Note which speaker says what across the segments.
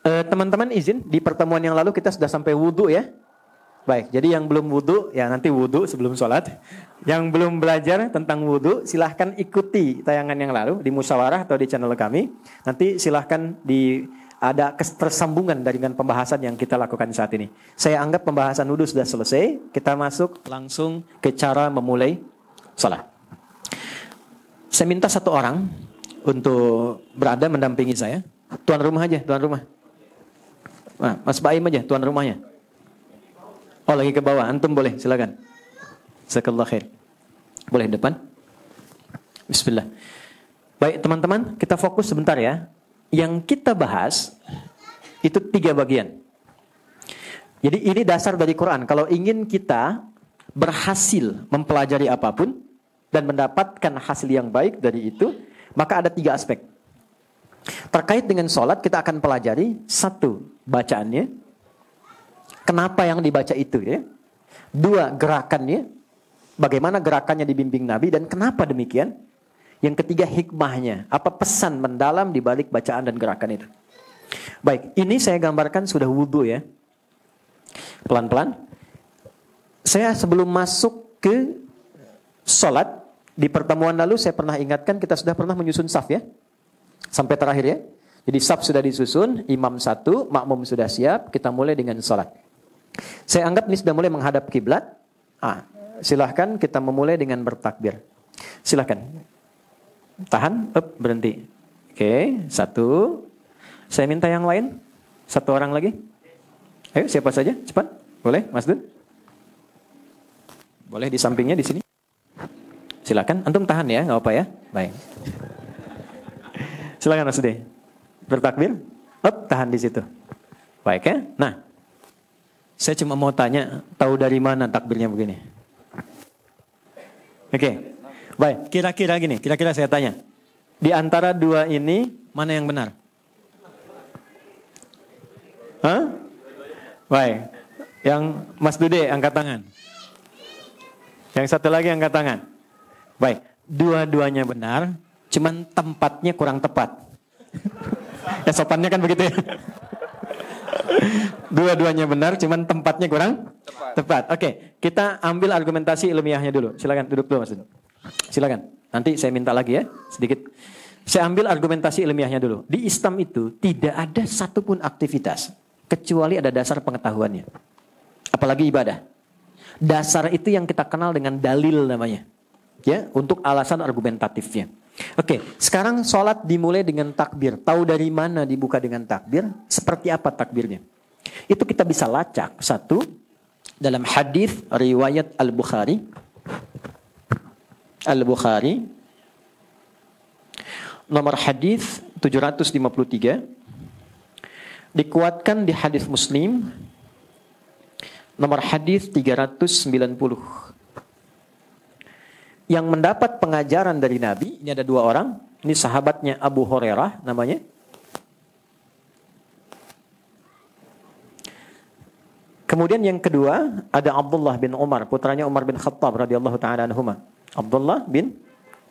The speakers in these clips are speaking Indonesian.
Speaker 1: Teman-teman izin, di pertemuan yang lalu kita sudah sampai wudhu ya. Baik, jadi yang belum wudhu, ya nanti wudhu sebelum sholat. Yang belum belajar tentang wudhu, silahkan ikuti tayangan yang lalu di musyawarah atau di channel kami. Nanti silahkan ada ketersambungan dengan pembahasan yang kita lakukan saat ini. Saya anggap pembahasan wudhu sudah selesai. Kita masuk langsung ke cara memulai sholat. Saya minta satu orang untuk berada mendampingi saya. Tuan rumah aja, tuan rumah. Nah, Mas Baim aja, tuan rumahnya. Oh, lagi ke bawah. Antum boleh, silakan. Jazakallahu khair. Boleh depan. Bismillah. Baik, teman-teman, kita fokus sebentar ya. Yang kita bahas itu 3 bagian. Jadi ini dasar dari Quran. Kalau ingin kita berhasil mempelajari apapun dan mendapatkan hasil yang baik dari itu, maka ada 3 aspek. Terkait dengan sholat, kita akan pelajari 1, bacaannya. Kenapa yang dibaca itu ya? 2, gerakannya. Bagaimana gerakannya dibimbing Nabi dan kenapa demikian? Yang 3, hikmahnya. Apa pesan mendalam di balik bacaan dan gerakan itu? Baik, ini saya gambarkan sudah wudhu ya. Pelan-pelan. Saya sebelum masuk ke sholat, di pertemuan lalu saya pernah ingatkan kita sudah pernah menyusun saf ya. Sampai terakhir ya. Jadi saf sudah disusun, imam 1, makmum sudah siap, kita mulai dengan sholat. Saya anggap ini sudah mulai menghadap kiblat. Silahkan kita memulai dengan bertakbir. Silahkan. Tahan, berhenti. Oke, 1. Saya minta yang lain. 1 orang lagi. Ayo, siapa saja? Cepat. Boleh, Mas Dun? Boleh di sampingnya di sini. Silakan. Antum tahan ya, nggak apa ya. Baik. Silakan Mas Dun. Bertakbir. Tahan di situ. Baik ya. Nah, saya cuma mau tanya, tahu dari mana takbirnya begini? Oke. Baik, kira-kira saya tanya. Di antara 2 ini, mana yang benar? Hah? Baik. Yang Mas Dude angkat tangan. Yang satu lagi angkat tangan. Baik, dua-duanya benar, cuman tempatnya kurang tepat. Ya sopannya kan begitu ya. Dua-duanya benar, cuman tempatnya kurang tepat. Oke, kita ambil argumentasi ilmiahnya dulu. Silakan duduk dulu Mas. Silakan. Nanti saya minta lagi ya, sedikit. Saya ambil argumentasi ilmiahnya dulu. Di Islam itu tidak ada satupun aktivitas kecuali ada dasar pengetahuannya. Apalagi ibadah. Dasar itu yang kita kenal dengan dalil namanya. Ya, untuk alasan argumentatifnya. Oke, sekarang sholat dimulai dengan takbir. Tahu dari mana dibuka dengan takbir? Seperti apa takbirnya? Itu kita bisa lacak. 1, dalam hadis riwayat Al-Bukhari. Al-Bukhari. Nomor hadis 753. Dikuatkan di hadis Muslim. Nomor hadis 390. Yang mendapat pengajaran dari Nabi, ini ada 2 orang. Ini sahabatnya Abu Hurairah namanya. Kemudian yang kedua, ada Abdullah bin Umar, putranya Umar bin Khattab radhiyallahu taala anhuma. Abdullah bin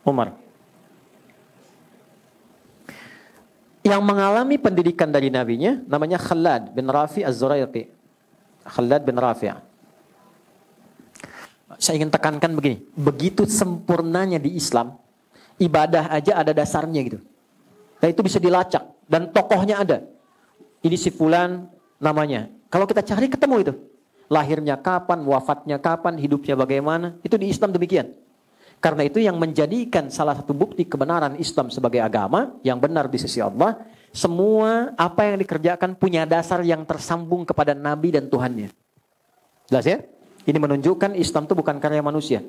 Speaker 1: Umar. Yang mengalami pendidikan dari nabinya namanya Khalad bin Rafi Az-Zuraiqi. Khalad bin Rafi'. Saya ingin tekankan begini, begitu sempurnanya di Islam, ibadah aja ada dasarnya gitu. Dan itu bisa dilacak dan tokohnya ada. Ini si fulan namanya. Kalau kita cari ketemu itu. Lahirnya kapan, wafatnya kapan, hidupnya bagaimana, itu di Islam demikian. Karena itu yang menjadikan salah satu bukti kebenaran Islam sebagai agama yang benar di sisi Allah, semua apa yang dikerjakan punya dasar yang tersambung kepada Nabi dan Tuhannya. Jelas ya? Ini menunjukkan Islam itu bukan karya manusia,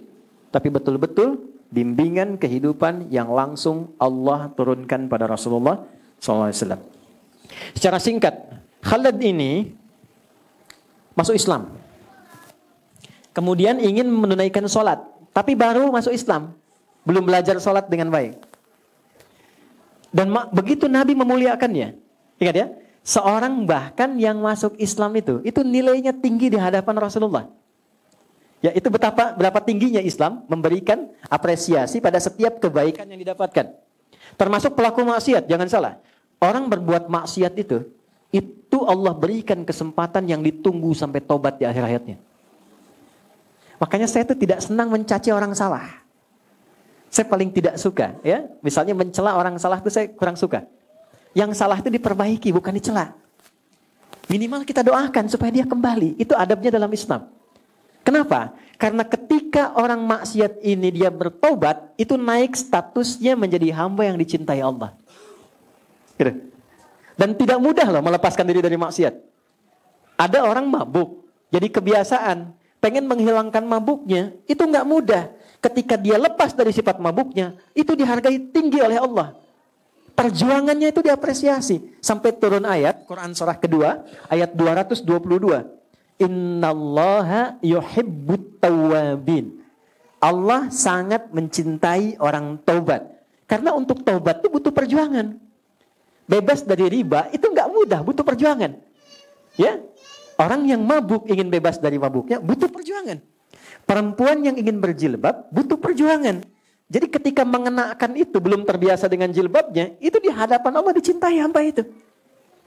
Speaker 1: tapi betul-betul bimbingan kehidupan yang langsung Allah turunkan pada Rasulullah SAW. Secara singkat, Khalid ini masuk Islam. Kemudian ingin menunaikan sholat, tapi baru masuk Islam, belum belajar sholat dengan baik. Dan begitu Nabi memuliakannya, ingat ya, seorang bahkan yang masuk Islam itu nilainya tinggi di hadapan Rasulullah. Ya, itu berapa tingginya Islam memberikan apresiasi pada setiap kebaikan yang didapatkan. Termasuk pelaku maksiat, jangan salah. Orang berbuat maksiat itu itu Allah berikan kesempatan yang ditunggu sampai tobat di akhir hayatnya. Makanya saya itu tidak senang mencaci orang salah. Saya paling tidak suka, ya. Misalnya mencela orang salah itu saya kurang suka. Yang salah itu diperbaiki, bukan dicela. Minimal kita doakan supaya dia kembali. Itu adabnya dalam Islam. Kenapa? Karena ketika orang maksiat ini dia bertobat, itu naik statusnya menjadi hamba yang dicintai Allah. Gitu. Dan tidak mudah loh melepaskan diri dari maksiat. Ada orang mabuk, jadi kebiasaan, pengen menghilangkan mabuknya, itu nggak mudah. Ketika dia lepas dari sifat mabuknya, itu dihargai tinggi oleh Allah. Perjuangannya itu diapresiasi. Sampai turun ayat, Quran surah kedua, ayat 222. Innallaha yuhibbut tawwabin. Allah sangat mencintai orang taubat. Karena untuk taubat itu butuh perjuangan. Bebas dari riba itu nggak mudah, butuh perjuangan. Ya, orang yang mabuk ingin bebas dari mabuknya butuh perjuangan. Perempuan yang ingin berjilbab butuh perjuangan. Jadi ketika mengenakan itu belum terbiasa dengan jilbabnya, itu di hadapan Allah dicintai hamba itu.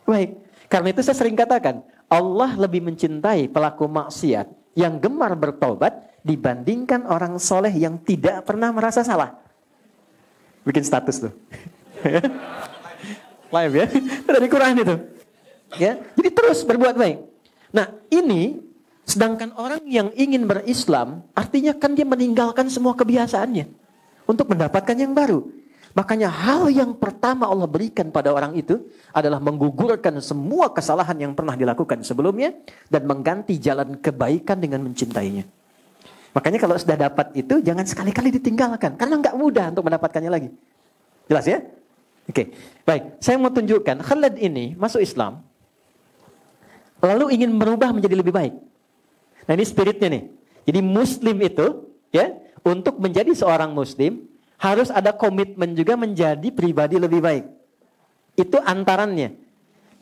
Speaker 1: Baik, karena itu saya sering katakan, Allah lebih mencintai pelaku maksiat yang gemar bertobat dibandingkan orang soleh yang tidak pernah merasa salah. Bikin status tuh. Live ya, itu dari Quran itu. Ya, jadi terus berbuat baik. Nah ini, sedangkan orang yang ingin berislam, artinya kan dia meninggalkan semua kebiasaannya untuk mendapatkan yang baru. Makanya hal yang pertama Allah berikan pada orang itu adalah menggugurkan semua kesalahan yang pernah dilakukan sebelumnya dan mengganti jalan kebaikan dengan mencintainya. Makanya kalau sudah dapat itu jangan sekali-kali ditinggalkan karena nggak mudah untuk mendapatkannya lagi. Jelas ya? Oke, baik. Saya mau tunjukkan Khalid ini masuk Islam, lalu ingin berubah menjadi lebih baik. Nah ini spiritnya nih. Jadi Muslim itu, ya, untuk menjadi seorang Muslim harus ada komitmen juga menjadi pribadi lebih baik. Itu antarannya.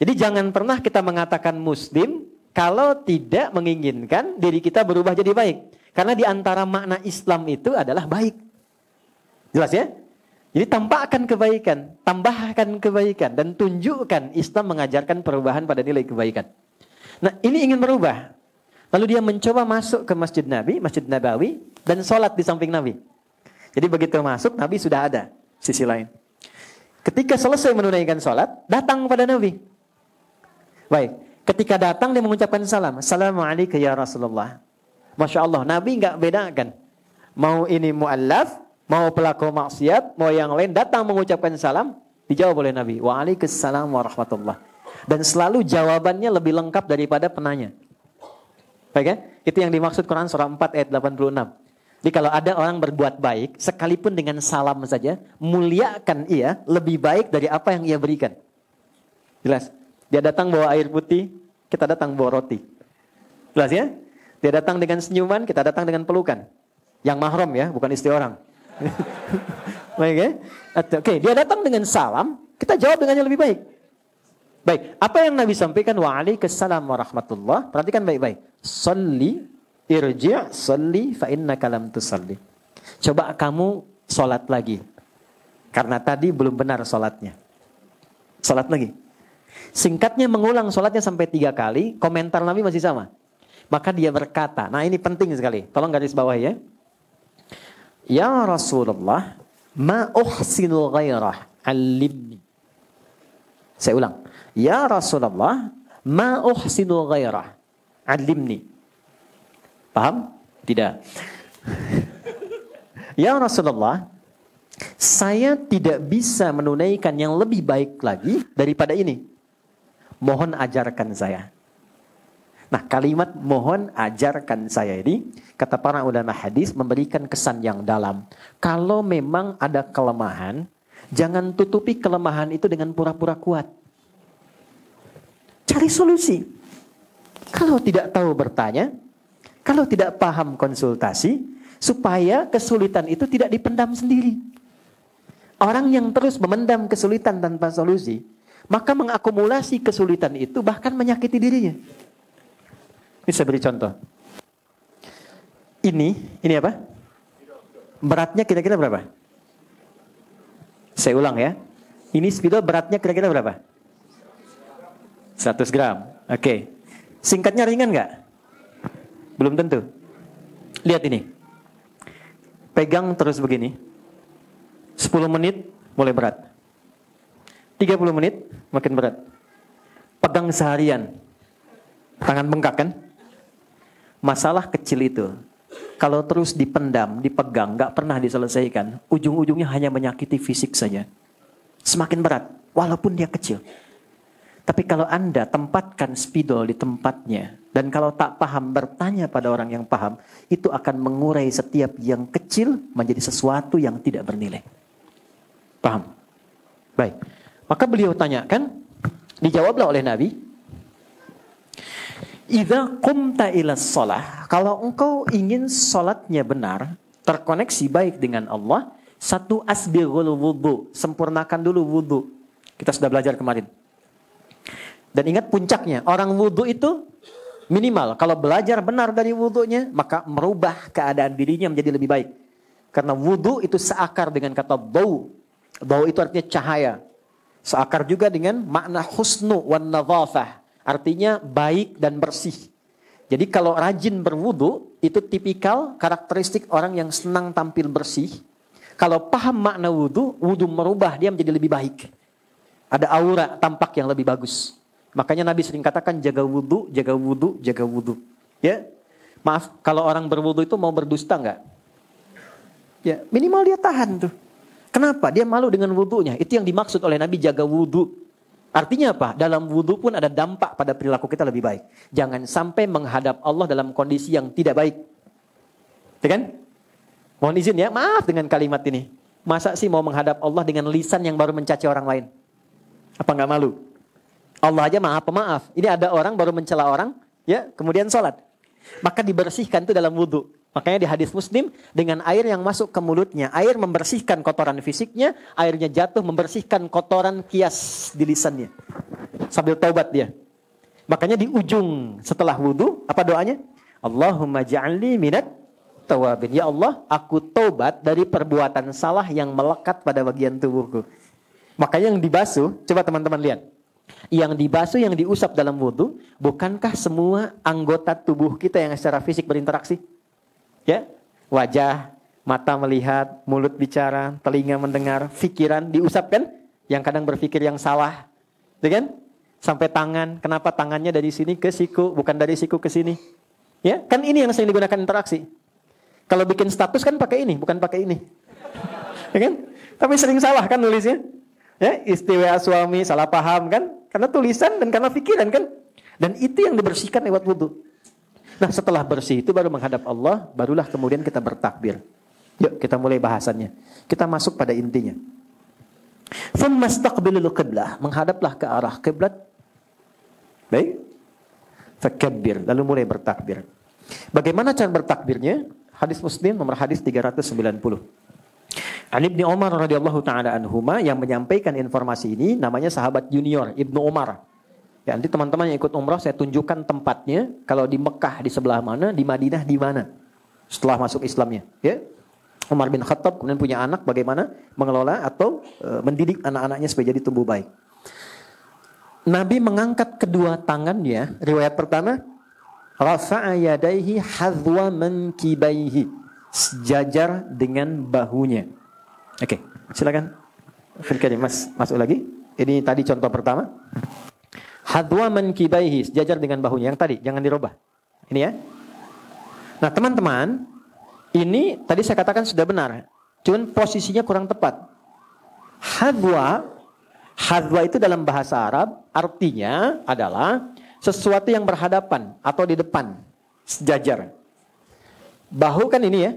Speaker 1: Jadi jangan pernah kita mengatakan Muslim kalau tidak menginginkan diri kita berubah jadi baik. Karena di antara makna Islam itu adalah baik. Jelas ya? Jadi tampakkan kebaikan, tambahkan kebaikan, dan tunjukkan Islam mengajarkan perubahan pada nilai kebaikan. Nah ini ingin berubah. Lalu dia mencoba masuk ke Masjid Nabi, Masjid Nabawi, dan sholat di samping Nabi. Jadi begitu masuk, Nabi sudah ada sisi lain. Ketika selesai menunaikan sholat, datang pada Nabi. Baik, ketika datang dia mengucapkan salam. Assalamualaikum ya Rasulullah. Masya Allah, Nabi nggak bedakan. Mau ini mu'allaf, mau pelaku maksiat, mau yang lain datang mengucapkan salam, dijawab oleh Nabi. Waalaikumsalam warahmatullah. Dan selalu jawabannya lebih lengkap daripada penanya. Baik ya? Itu yang dimaksud Quran surah 4 ayat 86. Jadi kalau ada orang berbuat baik, sekalipun dengan salam saja, muliakan ia lebih baik dari apa yang ia berikan. Jelas? Dia datang bawa air putih, kita datang bawa roti. Jelas ya? Dia datang dengan senyuman, kita datang dengan pelukan. Yang mahram ya, bukan istri orang. Baik ya? Oke, dia datang dengan salam, kita jawab dengan yang lebih baik. Baik, apa yang Nabi sampaikan? Waalaikumsalam warahmatullah. Perhatikan baik-baik. Salli, irji' salli fa innaka lam tusalli. Coba kamu salat lagi. Karena tadi belum benar salatnya. Salat lagi. Singkatnya mengulang salatnya sampai 3 kali, komentar Nabi masih sama. Maka dia berkata, nah ini penting sekali. Tolong garis bawah ya. Ya Rasulullah, ma uhsinul ghairah, alimni. Saya ulang. Ya Rasulullah, ma uhsinul ghairah, alimni. Paham? Tidak. Ya Rasulullah, saya tidak bisa menunaikan yang lebih baik lagi daripada ini. Mohon ajarkan saya. Nah, kalimat mohon ajarkan saya ini, kata para ulama hadis, memberikan kesan yang dalam. Kalau memang ada kelemahan, jangan tutupi kelemahan itu dengan pura-pura kuat. Cari solusi. Kalau tidak tahu bertanya, kalau tidak paham konsultasi, supaya kesulitan itu tidak dipendam sendiri. Orang yang terus memendam kesulitan tanpa solusi, maka mengakumulasi kesulitan itu bahkan menyakiti dirinya. Ini saya beri contoh. Ini apa? Beratnya kira-kira berapa? Saya ulang ya. Ini spidol beratnya kira-kira berapa? 100 gram. Oke. Singkatnya ringan nggak? Belum tentu. Lihat ini. Pegang terus begini. 10 menit mulai berat. 30 menit makin berat. Pegang seharian. Tangan bengkak kan? Masalah kecil itu, kalau terus dipendam, dipegang, nggak pernah diselesaikan, ujung-ujungnya hanya menyakiti fisik saja. Semakin berat, walaupun dia kecil. Tapi kalau Anda tempatkan spidol di tempatnya, dan kalau tak paham bertanya pada orang yang paham, itu akan mengurai setiap yang kecil menjadi sesuatu yang tidak bernilai. Paham? Baik. Maka beliau tanyakan, dijawablah oleh Nabi, idza qumta ila shalah, kalau engkau ingin salatnya benar, terkoneksi baik dengan Allah, satu asbighul wudu, sempurnakan dulu wudu. Kita sudah belajar kemarin. Dan ingat puncaknya, orang wudu itu minimal kalau belajar benar dari wudunya, maka merubah keadaan dirinya menjadi lebih baik. Karena wudu itu seakar dengan kata dau. Dau itu artinya cahaya. Seakar juga dengan makna husnu wan nadhafah. Artinya baik dan bersih. Jadi kalau rajin berwudu, itu tipikal karakteristik orang yang senang tampil bersih. Kalau paham makna wudu, wudu merubah dia menjadi lebih baik. Ada aura tampak yang lebih bagus. Makanya Nabi sering katakan jaga wudu, jaga wudu, jaga wudu. Ya, maaf kalau orang berwudu itu mau berdusta nggak? Ya, minimal dia tahan tuh. Kenapa? Dia malu dengan wudunya. Itu yang dimaksud oleh Nabi jaga wudu. Artinya apa? Dalam wudu pun ada dampak pada perilaku kita lebih baik. Jangan sampai menghadap Allah dalam kondisi yang tidak baik. Ya kan? Mohon izin ya, maaf dengan kalimat ini. Masa sih mau menghadap Allah dengan lisan yang baru mencaci orang lain? Apa nggak malu? Allah aja maaf pemaaf. Ini ada orang baru mencela orang, ya, kemudian sholat. Maka dibersihkan itu dalam wudu. Makanya di hadis Muslim, dengan air yang masuk ke mulutnya, air membersihkan kotoran fisiknya, airnya jatuh membersihkan kotoran kias di lisannya. Sambil taubat dia. Makanya di ujung setelah wudu, apa doanya? Allahumma ja'alni minat tawabin. Ya Allah, aku taubat dari perbuatan salah yang melekat pada bagian tubuhku. Makanya yang dibasuh, coba teman-teman lihat. Yang dibasuh, yang diusap dalam wudu, bukankah semua anggota tubuh kita yang secara fisik berinteraksi? Ya, wajah, mata melihat, mulut bicara, telinga mendengar, pikiran diusap kan? Yang kadang berpikir yang salah, ya kan? Sampai tangan, kenapa tangannya dari sini ke siku, bukan dari siku ke sini? Ya, kan ini yang sering digunakan interaksi. Kalau bikin status kan pakai ini, bukan pakai ini, ya kan? Tapi sering salah kan nulisnya? Ya, istiwa suami salah paham kan? Karena tulisan dan karena pikiran kan? Dan itu yang dibersihkan lewat wudu. Nah setelah bersih itu baru menghadap Allah, barulah kemudian kita bertakbir. Yuk kita mulai bahasannya. Kita masuk pada intinya. Fammastaqbilul qiblah, menghadaplah ke arah kiblat. Baik. Fakabbir, lalu mulai bertakbir. Bagaimana cara bertakbirnya? Hadis Muslim nomor hadis 390. Ali bin Umar radhiyallahu taala anhuma yang menyampaikan informasi ini namanya sahabat junior Ibnu Umar. Ya, nanti teman-teman yang ikut umrah saya tunjukkan tempatnya. Kalau di Mekah di sebelah mana, di Madinah di mana. Setelah masuk Islamnya, ya. Umar bin Khattab kemudian punya anak, bagaimana mengelola atau mendidik anak-anaknya supaya jadi tumbuh baik. Nabi mengangkat kedua tangannya, riwayat pertama, rafa'a yadaihi hadwa mankibaihi, sejajar dengan bahunya. Oke, silakan. Mas, masuk lagi. Ini tadi contoh pertama. Hadwa mankibaihi, sejajar dengan bahunya. Yang tadi, jangan dirubah. Ini ya. Nah teman-teman, ini tadi saya katakan sudah benar. Cuman posisinya kurang tepat. Hadwa itu dalam bahasa Arab artinya adalah sesuatu yang berhadapan atau di depan, sejajar. Bahu kan ini ya.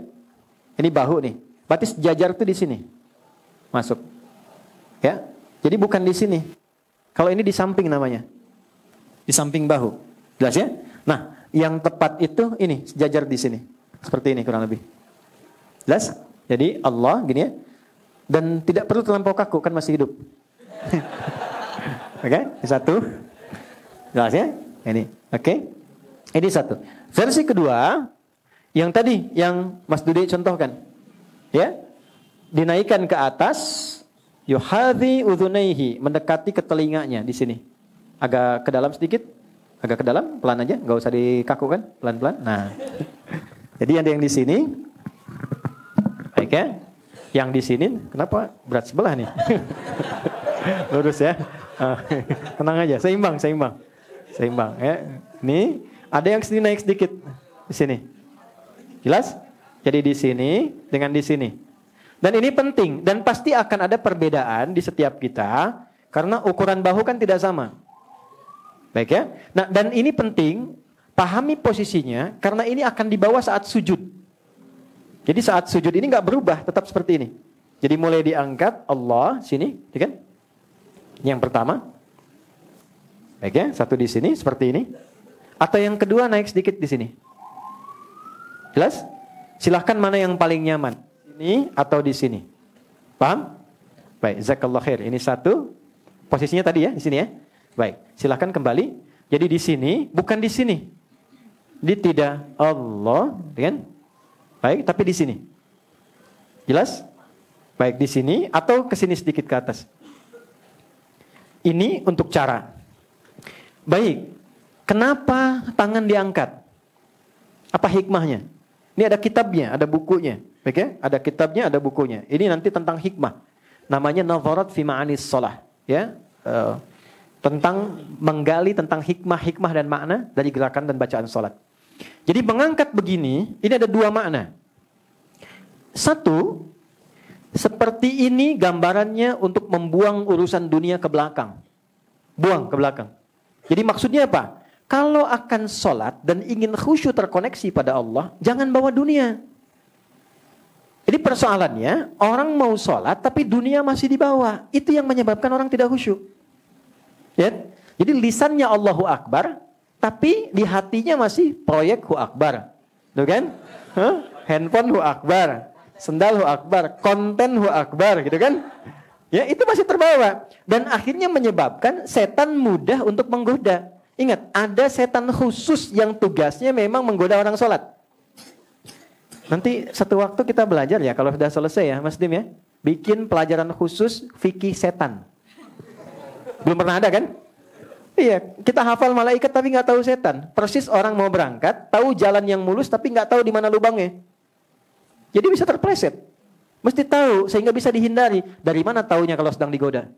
Speaker 1: Ini bahu nih. Berarti sejajar itu di sini. Masuk. Ya. Jadi bukan di sini. Kalau ini di samping namanya. Di samping bahu. Jelas ya? Nah, yang tepat itu ini, sejajar di sini. Seperti ini kurang lebih. Jelas? Jadi Allah gini ya. Dan tidak perlu terlampau kaku, kan masih hidup. Oke, satu. Jelas ya? Ini. Oke. Ini satu. Versi kedua, yang tadi yang Mas Dude contohkan. Ya. Dinaikkan ke atas, yuhadhi udhunaihi, mendekati ke telinganya di sini. Agak ke dalam sedikit. Agak ke dalam, pelan aja, nggak usah dikakukan, pelan-pelan. Nah, jadi ada yang di sini, baik ya. Yang di sini, kenapa berat sebelah nih? Lurus ya. Tenang aja, seimbang ya. Ini ada yang sini naik sedikit di sini. Jelas? Jadi di sini dengan di sini. Dan ini penting dan pasti akan ada perbedaan di setiap kita karena ukuran bahu kan tidak sama. Baik ya. Nah, dan ini penting, pahami posisinya karena ini akan dibawa saat sujud. Jadi saat sujud ini nggak berubah, tetap seperti ini. Jadi mulai diangkat Allah sini, ya kan? Yang pertama. Baik ya, satu di sini seperti ini. Atau yang kedua naik sedikit di sini. Jelas? Silahkan mana yang paling nyaman. Ini atau di sini. Paham? Baik, jazakallahu khair. Ini satu. Posisinya tadi ya, di sini ya. Baik, silahkan kembali. Jadi di sini, bukan di sini. Di tidak Allah, kan? Baik, tapi di sini. Jelas? Baik, di sini atau ke sini sedikit ke atas. Ini untuk cara. Baik, kenapa tangan diangkat? Apa hikmahnya? Ini ada kitabnya, ada bukunya. Baik ya? Ada kitabnya, ada bukunya. Ini nanti tentang hikmah. Namanya Nadharat fi Ma'anis Shalah, ya. Tentang menggali tentang hikmah dan makna dari gerakan dan bacaan salat. Jadi mengangkat begini, ini ada dua makna. Satu, seperti ini gambarannya untuk membuang urusan dunia ke belakang. Buang ke belakang. Jadi maksudnya apa? Kalau akan salat dan ingin khusyuk terkoneksi pada Allah, jangan bawa dunia. Jadi persoalannya, orang mau salat tapi dunia masih dibawa. Itu yang menyebabkan orang tidak khusyuk. Ya. Jadi lisannya Allahu Akbar, tapi di hatinya masih proyek Hu Akbar. Tuh kan? Handphone Hu Akbar, sendal Hu Akbar, konten Hu Akbar, gitu kan? Ya, itu masih terbawa. Dan akhirnya menyebabkan setan mudah untuk menggoda. Ingat, ada setan khusus yang tugasnya memang menggoda orang sholat. Nanti satu waktu kita belajar ya, kalau sudah selesai ya, Mas Dim ya. Bikin pelajaran khusus fikih setan. Belum pernah ada kan? Iya, kita hafal malaikat tapi nggak tahu setan. Persis orang mau berangkat, tahu jalan yang mulus tapi nggak tahu di mana lubangnya. Jadi bisa terpleset. Mesti tahu sehingga bisa dihindari. Dari mana taunya kalau sedang digoda?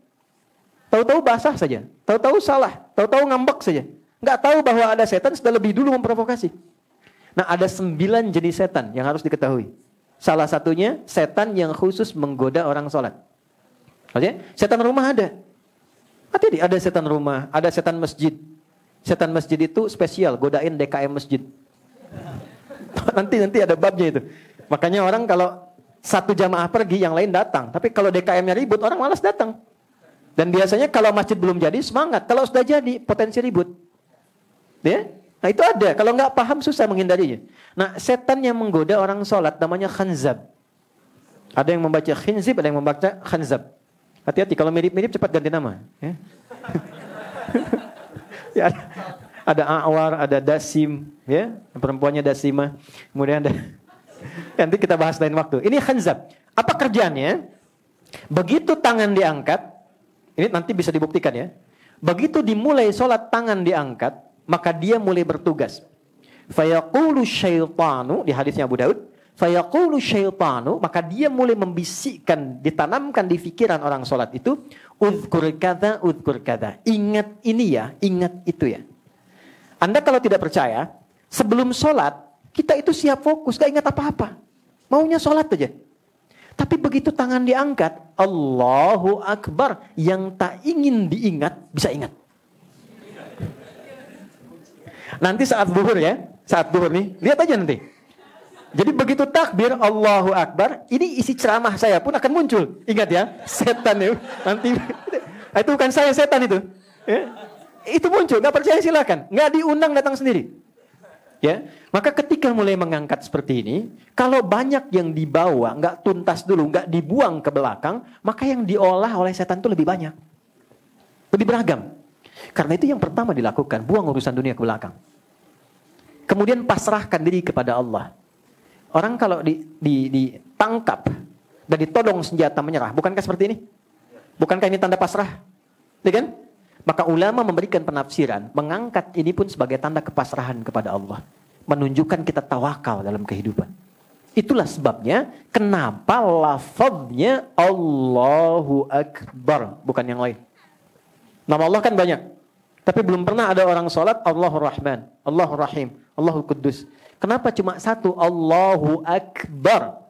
Speaker 1: Tahu-tahu basah saja, tahu-tahu salah, tahu-tahu ngambek saja. Nggak tahu bahwa ada setan sudah lebih dulu memprovokasi. Nah, ada 9 jenis setan yang harus diketahui. Salah satunya setan yang khusus menggoda orang sholat. Maksudnya, setan rumah ada. Hati-hati, ada setan rumah, ada setan masjid. Setan masjid itu spesial, godain DKM masjid. Nanti ada babnya itu. Makanya orang kalau satu jamaah pergi, yang lain datang. Tapi kalau DKM-nya ribut, orang malas datang. Dan biasanya kalau masjid belum jadi, semangat. Kalau sudah jadi, potensi ribut. Ya? Nah itu ada. Kalau nggak paham, susah menghindarinya. Nah, setan yang menggoda orang sholat namanya khanzab. Ada yang membaca khinzib, ada yang membaca khanzab. Hati-hati, kalau mirip-mirip cepat ganti nama. Ya. Ya, ada A'war, ada Dasim, ya, perempuannya Dasimah. Kemudian ada, nanti kita bahas lain waktu. Ini khanzab. Apa kerjaannya? Begitu tangan diangkat, ini nanti bisa dibuktikan ya. Begitu dimulai sholat tangan diangkat, maka dia mulai bertugas. Fayaqulu syaitanu, di hadisnya Abu Daud, fayaqulu syaitanu, maka dia mulai membisikkan, ditanamkan di pikiran orang sholat itu, udhkur kada. Ingat ini ya, ingat itu ya. Anda kalau tidak percaya, sebelum sholat, kita itu siap fokus, gak ingat apa-apa. Maunya sholat aja. Tapi begitu tangan diangkat, Allahu Akbar, yang tak ingin diingat, bisa ingat. Nanti saat zuhur ya, saat zuhur nih, lihat aja nanti. Jadi begitu takbir Allahu Akbar, ini isi ceramah saya pun akan muncul. Ingat ya, setan itu nanti itu bukan saya, setan itu. Ya. Itu muncul, nggak percaya silakan, nggak diundang datang sendiri. Ya, maka ketika mulai mengangkat seperti ini, kalau banyak yang dibawa, nggak tuntas dulu, nggak dibuang ke belakang, maka yang diolah oleh setan itu lebih banyak, lebih beragam. Karena itu yang pertama dilakukan, buang urusan dunia ke belakang. Kemudian pasrahkan diri kepada Allah. Orang kalau ditangkap dan ditodong senjata menyerah, bukankah seperti ini? Bukankah ini tanda pasrah? Ya kan? Maka ulama memberikan penafsiran, mengangkat ini pun sebagai tanda kepasrahan kepada Allah. Menunjukkan kita tawakal dalam kehidupan. Itulah sebabnya kenapa lafadznya Allahu Akbar, bukan yang lain. Nama Allah kan banyak. Tapi belum pernah ada orang sholat Allahur Rahman, Allahur Rahim, Allahul Quddus. Kenapa cuma satu Allahu Akbar?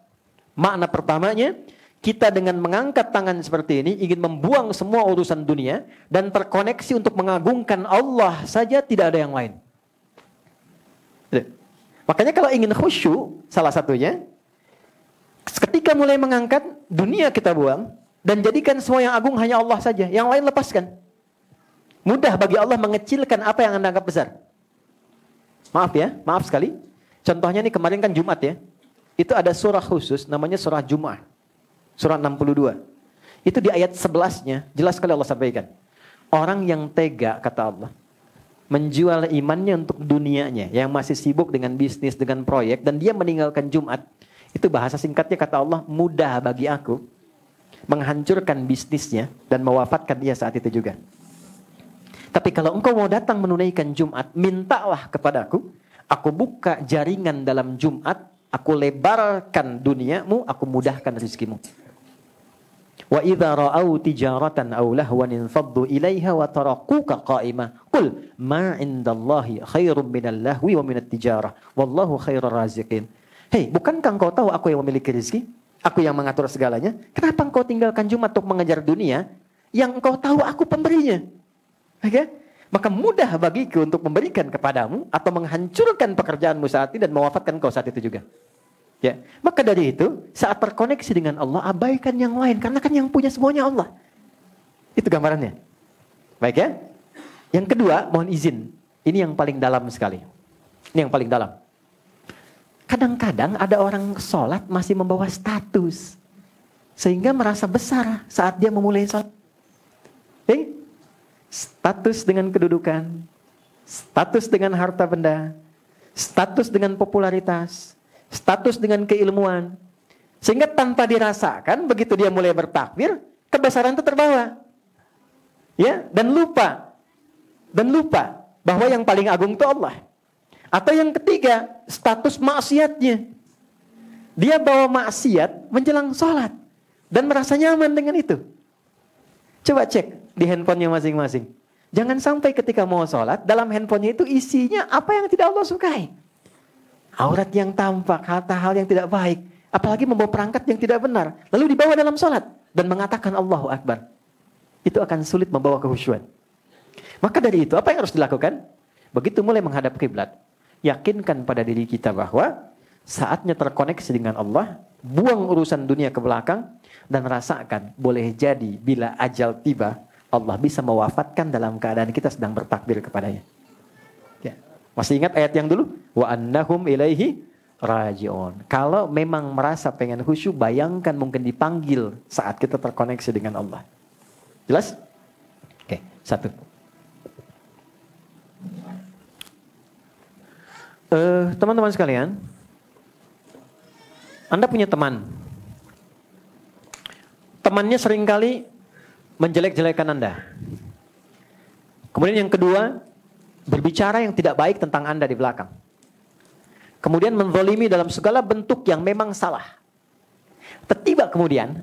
Speaker 1: Makna pertamanya, kita dengan mengangkat tangan seperti ini ingin membuang semua urusan dunia dan terkoneksi untuk mengagungkan Allah saja, tidak ada yang lain. Makanya kalau ingin khusyuk, salah satunya, ketika mulai mengangkat, dunia kita buang dan jadikan semua yang agung hanya Allah saja, yang lain lepaskan. Mudah bagi Allah mengecilkan apa yang Anda anggap besar. Maaf ya, maaf sekali. Contohnya nih kemarin kan Jumat ya. Itu ada surah khusus namanya surah Jum'ah. Surah 62. Itu di ayat 11-nya jelas sekali Allah sampaikan. Orang yang tega, kata Allah, menjual imannya untuk dunianya, yang masih sibuk dengan bisnis, dengan proyek, dan dia meninggalkan Jumat. Itu bahasa singkatnya kata Allah, mudah bagi aku menghancurkan bisnisnya dan mewafatkan dia saat itu juga. Tapi kalau engkau mau datang menunaikan Jumat, mintalah kepadaku, aku buka jaringan dalam Jumat, aku lebarkan duniamu, aku mudahkan rezekimu. Wa idza ra'au tijaratan aw lahwan infaddu ilaiha wa tarakuka qa'ima qul ma 'indallahi khairum minal lahwi wa minat tijarah wallahu khairur raziqin. Hei, bukankah engkau tahu aku yang memiliki rezeki? Aku yang mengatur segalanya. Kenapa engkau tinggalkan Jumat untuk mengejar dunia yang engkau tahu aku pemberinya? Okay? Maka mudah bagiku untuk memberikan kepadamu atau menghancurkan pekerjaanmu saat ini dan mewafatkan kau saat itu juga. Ya, maka dari itu saat terkoneksi dengan Allah, abaikan yang lain karena kan yang punya semuanya Allah. Itu gambarannya. Baik ya. Yang kedua, mohon izin. Ini yang paling dalam sekali. Ini yang paling dalam. Kadang-kadang ada orang sholat masih membawa status sehingga merasa besar saat dia memulai sholat. Status dengan kedudukan, status dengan harta benda, status dengan popularitas, status dengan keilmuan. Sehingga tanpa dirasakan, begitu dia mulai bertakbir, kebesaran itu terbawa. Ya, dan lupa bahwa yang paling agung itu Allah. Atau yang ketiga, status maksiatnya. Dia bawa maksiat menjelang sholat dan merasa nyaman dengan itu. Coba cek di handphonenya masing-masing. Jangan sampai ketika mau sholat, dalam handphonenya itu isinya apa yang tidak Allah sukai. Aurat yang tampak, hal yang tidak baik. Apalagi membawa perangkat yang tidak benar. Lalu dibawa dalam sholat dan mengatakan Allahu Akbar. Itu akan sulit membawa kehusyuan. Maka dari itu, apa yang harus dilakukan? Begitu mulai menghadap kiblat, yakinkan pada diri kita bahwa saatnya terkoneksi dengan Allah, buang urusan dunia ke belakang, dan rasakan boleh jadi bila ajal tiba, Allah bisa mewafatkan dalam keadaan kita sedang bertakbir kepadanya. Ya. Masih ingat ayat yang dulu? Wa annahum ilaihi raji'un. Kalau memang merasa pengen khusyuk, bayangkan mungkin dipanggil saat kita terkoneksi dengan Allah. Jelas? Oke, satu. Teman-teman sekalian, Anda punya teman. Temannya seringkali menjelek-jelekan Anda. Kemudian yang kedua, berbicara yang tidak baik tentang Anda di belakang. Kemudian menzalimi dalam segala bentuk yang memang salah. Tiba kemudian,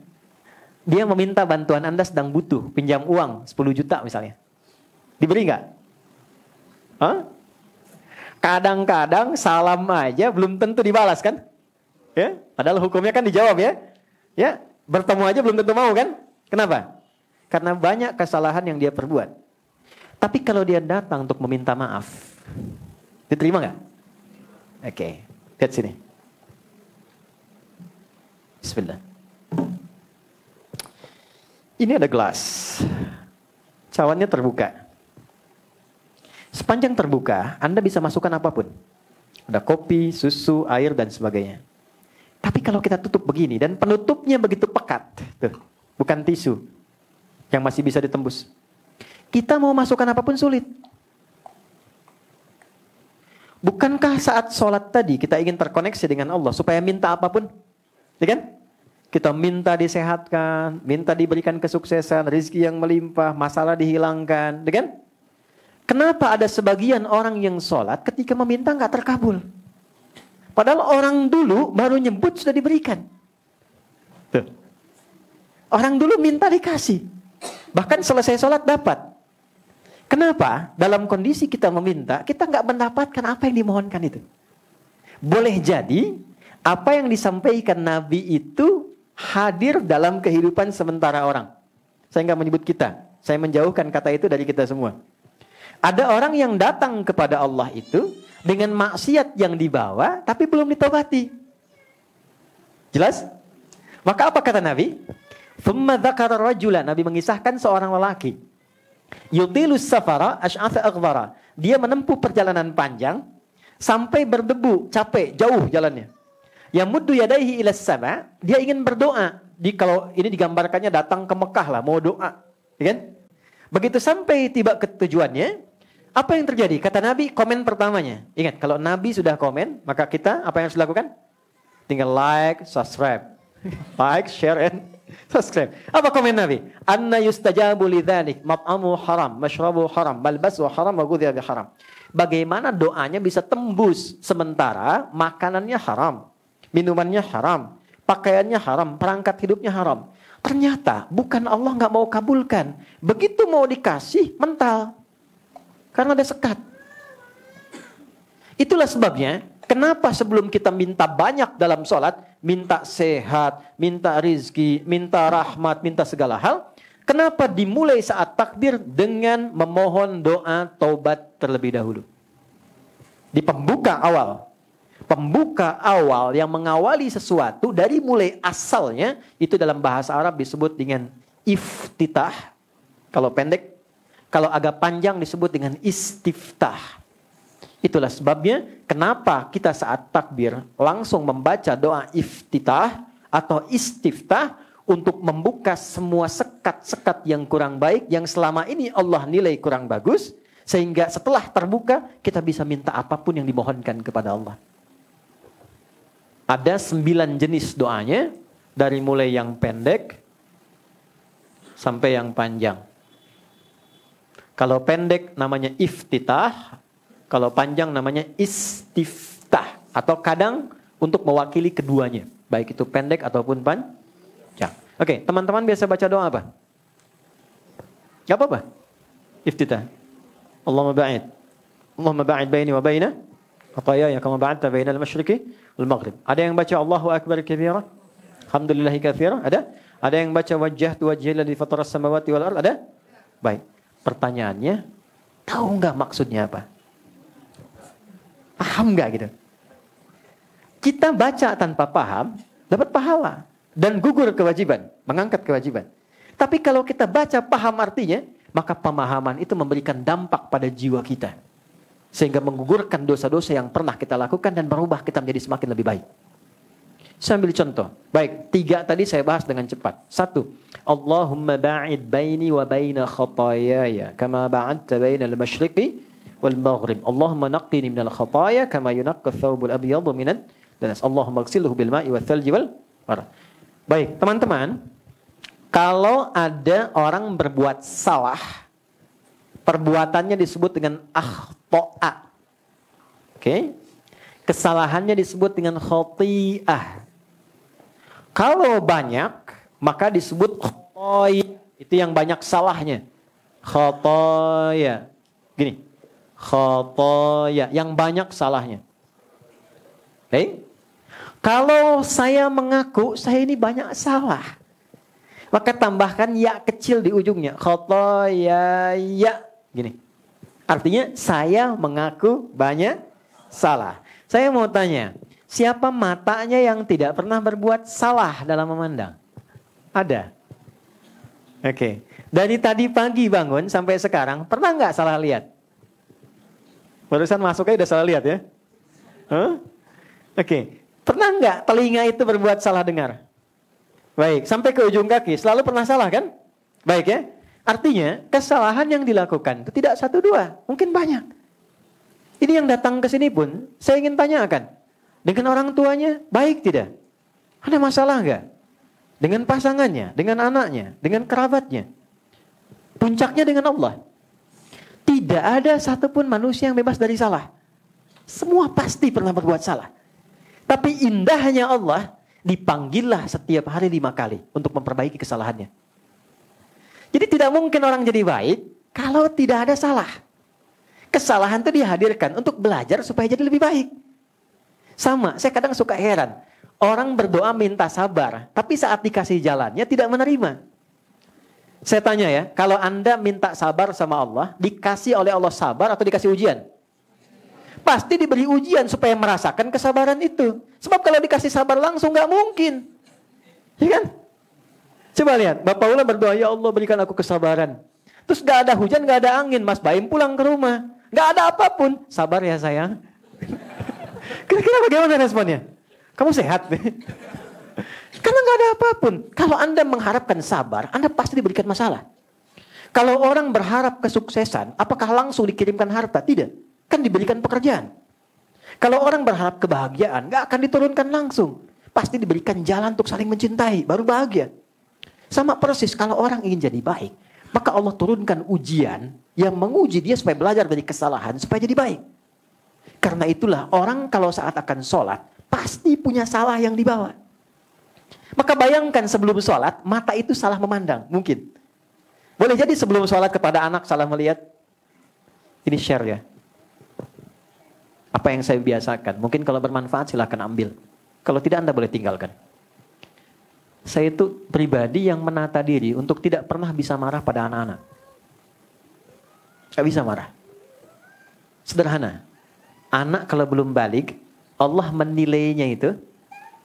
Speaker 1: dia meminta bantuan Anda sedang butuh, pinjam uang 10 juta misalnya. Diberi nggak? Hah? Kadang-kadang salam aja belum tentu dibalas kan? Ya, padahal hukumnya kan dijawab ya. Ya, bertemu aja belum tentu mau kan? Kenapa? Karena banyak kesalahan yang dia perbuat. Tapi kalau dia datang untuk meminta maaf, diterima nggak? Oke, lihat sini. Bismillah. Ini ada gelas. Cawannya terbuka. Sepanjang terbuka, Anda bisa masukkan apapun. Ada kopi, susu, air, dan sebagainya. Tapi kalau kita tutup begini, dan penutupnya begitu pekat, tuh, bukan tisu, yang masih bisa ditembus. Kita mau masukkan apapun sulit. Bukankah saat sholat tadi kita ingin terkoneksi dengan Allah supaya minta apapun? Ya kan? Kita minta disehatkan, minta diberikan kesuksesan, rezeki yang melimpah, masalah dihilangkan, kan? Kenapa ada sebagian orang yang sholat ketika meminta nggak terkabul? Padahal orang dulu baru nyebut sudah diberikan. Tuh. Orang dulu minta dikasih. Bahkan selesai sholat dapat. Kenapa? Dalam kondisi kita meminta, kita nggak mendapatkan apa yang dimohonkan itu. Boleh jadi, apa yang disampaikan Nabi itu hadir dalam kehidupan sementara orang. Saya nggak menyebut kita. Saya menjauhkan kata itu dari kita semua. Ada orang yang datang kepada Allah itu dengan maksiat yang dibawa, tapi belum ditobati. Jelas? Maka apa kata Nabi? Thumma dzakara rajulan. Nabi mengisahkan seorang lelaki. Yutilus safara asy'atha aghbara. Dia menempuh perjalanan panjang sampai berdebu, capek, jauh jalannya. Yamuddu yadaihi ilas sama, dia ingin berdoa. Kalau ini digambarkannya datang ke Mekah lah, mau doa, ya kan? Begitu sampai tiba ke tujuannya, apa yang terjadi? Kata Nabi, komen pertamanya. Ingat, kalau Nabi sudah komen, maka kita apa yang harus dilakukan? Tinggal like, subscribe. Like, share, and subscribe. Apa komen Nabi? Anna yustajabu lidzalik, mat'amu haram, mashrabu haram, malbasu haram, wa ghudhiya bi haram. Bagaimana doanya bisa tembus sementara makanannya haram, minumannya haram, pakaiannya haram, perangkat hidupnya haram. Ternyata bukan Allah nggak mau kabulkan. Begitu mau dikasih, mental. Karena ada sekat. Itulah sebabnya, kenapa sebelum kita minta banyak dalam sholat, minta sehat, minta rizki, minta rahmat, minta segala hal, kenapa dimulai saat takbir dengan memohon doa taubat terlebih dahulu? Di pembuka awal. Pembuka awal yang mengawali sesuatu dari mulai asalnya, itu dalam bahasa Arab disebut dengan iftitah. Kalau pendek, kalau agak panjang disebut dengan istiftah. Itulah sebabnya kenapa kita saat takbir langsung membaca doa iftitah atau istiftah untuk membuka semua sekat-sekat yang kurang baik, yang selama ini Allah nilai kurang bagus, sehingga setelah terbuka kita bisa minta apapun yang dimohonkan kepada Allah. Ada 9 jenis doanya, dari mulai yang pendek sampai yang panjang. Kalau pendek namanya iftitah, kalau panjang namanya istiftah. Atau kadang untuk mewakili keduanya, baik itu pendek ataupun panjang. Oke, teman-teman biasa baca doa apa? Gak apa-apa. Iftitah. Allahumma ba'id baini wa baina khataaya kama ba'adta baina al-masyriqi wal maghrib. Ada yang baca Allahu akbar kabira, alhamdulillahi katsira? Ada yang baca wajjahtu wajhiya alladzi fatara as-samawati wal ardh? Ada? Baik. Pertanyaannya, tahu enggak maksudnya apa? Paham enggak gitu? Kita baca tanpa paham, dapat pahala dan gugur kewajiban, mengangkat kewajiban. Tapi kalau kita baca paham artinya, maka pemahaman itu memberikan dampak pada jiwa kita. Sehingga menggugurkan dosa-dosa yang pernah kita lakukan dan merubah kita menjadi semakin lebih baik. Saya ambil contoh. Baik, 3 tadi saya bahas dengan cepat. 1. Allahumma ba'id baini wa baina khataayaya kama ba'adta baina al-masyriqi wal maghrib. Allahumma naqqini minal khataaya kama yunaqqa ath-thawbul abyadu minad danas. Allahumma ighsilhu bil ma'i wath thalji wal barad. Baik, teman-teman, kalau ada orang berbuat salah, perbuatannya disebut dengan akhto'a. Oke? Kesalahannya disebut dengan khoti'ah. Kalau banyak, maka disebut khotoya. Itu yang banyak salahnya. Khotoya. Gini. Khotoya. Yang banyak salahnya. Oke? Kalau saya mengaku, saya ini banyak salah. Maka tambahkan ya kecil di ujungnya. Khotoya ya. Gini. Artinya saya mengaku banyak salah. Saya mau tanya, siapa matanya yang tidak pernah berbuat salah dalam memandang? Ada. Oke. Dari tadi pagi bangun sampai sekarang, pernah nggak salah lihat? Barusan masuk aja udah salah lihat ya? Huh? Oke. Pernah nggak telinga itu berbuat salah dengar? Baik. Sampai ke ujung kaki, selalu pernah salah kan? Baik ya. Artinya, kesalahan yang dilakukan itu tidak 1, 2, mungkin banyak. Ini yang datang ke sini pun, saya ingin tanyakan. Dengan orang tuanya, baik tidak? Ada masalah enggak? dengan pasangannya, dengan anaknya, dengan kerabatnya. Puncaknya dengan Allah. Tidak ada satupun manusia yang bebas dari salah. Semua pasti pernah berbuat salah. Tapi indahnya Allah, dipanggillah setiap hari 5 kali untuk memperbaiki kesalahannya. Jadi tidak mungkin orang jadi baik kalau tidak ada salah. Kesalahan itu dihadirkan untuk belajar supaya jadi lebih baik. Sama, saya kadang suka heran. Orang berdoa minta sabar, tapi saat dikasih jalannya tidak menerima. Saya tanya ya, kalau Anda minta sabar sama Allah, dikasih oleh Allah sabar atau dikasih ujian? Pasti diberi ujian supaya merasakan kesabaran itu. Sebab kalau dikasih sabar langsung gak mungkin. Ya kan? Coba lihat, Bapak Ula berdoa, ya Allah berikan aku kesabaran. Terus gak ada hujan, gak ada angin, Mas Baim pulang ke rumah. Gak ada apapun. Sabar ya sayang. Kira-kira bagaimana responnya? Kamu sehat? Karena gak ada apapun. Kalau Anda mengharapkan sabar, Anda pasti diberikan masalah. Kalau orang berharap kesuksesan, apakah langsung dikirimkan harta? Tidak. Kan diberikan pekerjaan. Kalau orang berharap kebahagiaan, gak akan diturunkan langsung. Pasti diberikan jalan untuk saling mencintai, baru bahagia. Sama persis kalau orang ingin jadi baik, maka Allah turunkan ujian yang menguji dia supaya belajar dari kesalahan, supaya jadi baik. Karena itulah orang kalau saat akan sholat, pasti punya salah yang dibawa. Maka bayangkan sebelum sholat, mata itu salah memandang. Mungkin. Boleh jadi sebelum sholat kepada anak salah melihat. Ini share ya. Apa yang saya biasakan. Mungkin kalau bermanfaat silahkan ambil. Kalau tidak Anda boleh tinggalkan. Saya itu pribadi yang menata diri untuk tidak pernah bisa marah pada anak-anak. Gak bisa marah. Sederhana. Anak kalau belum balik, Allah menilainya itu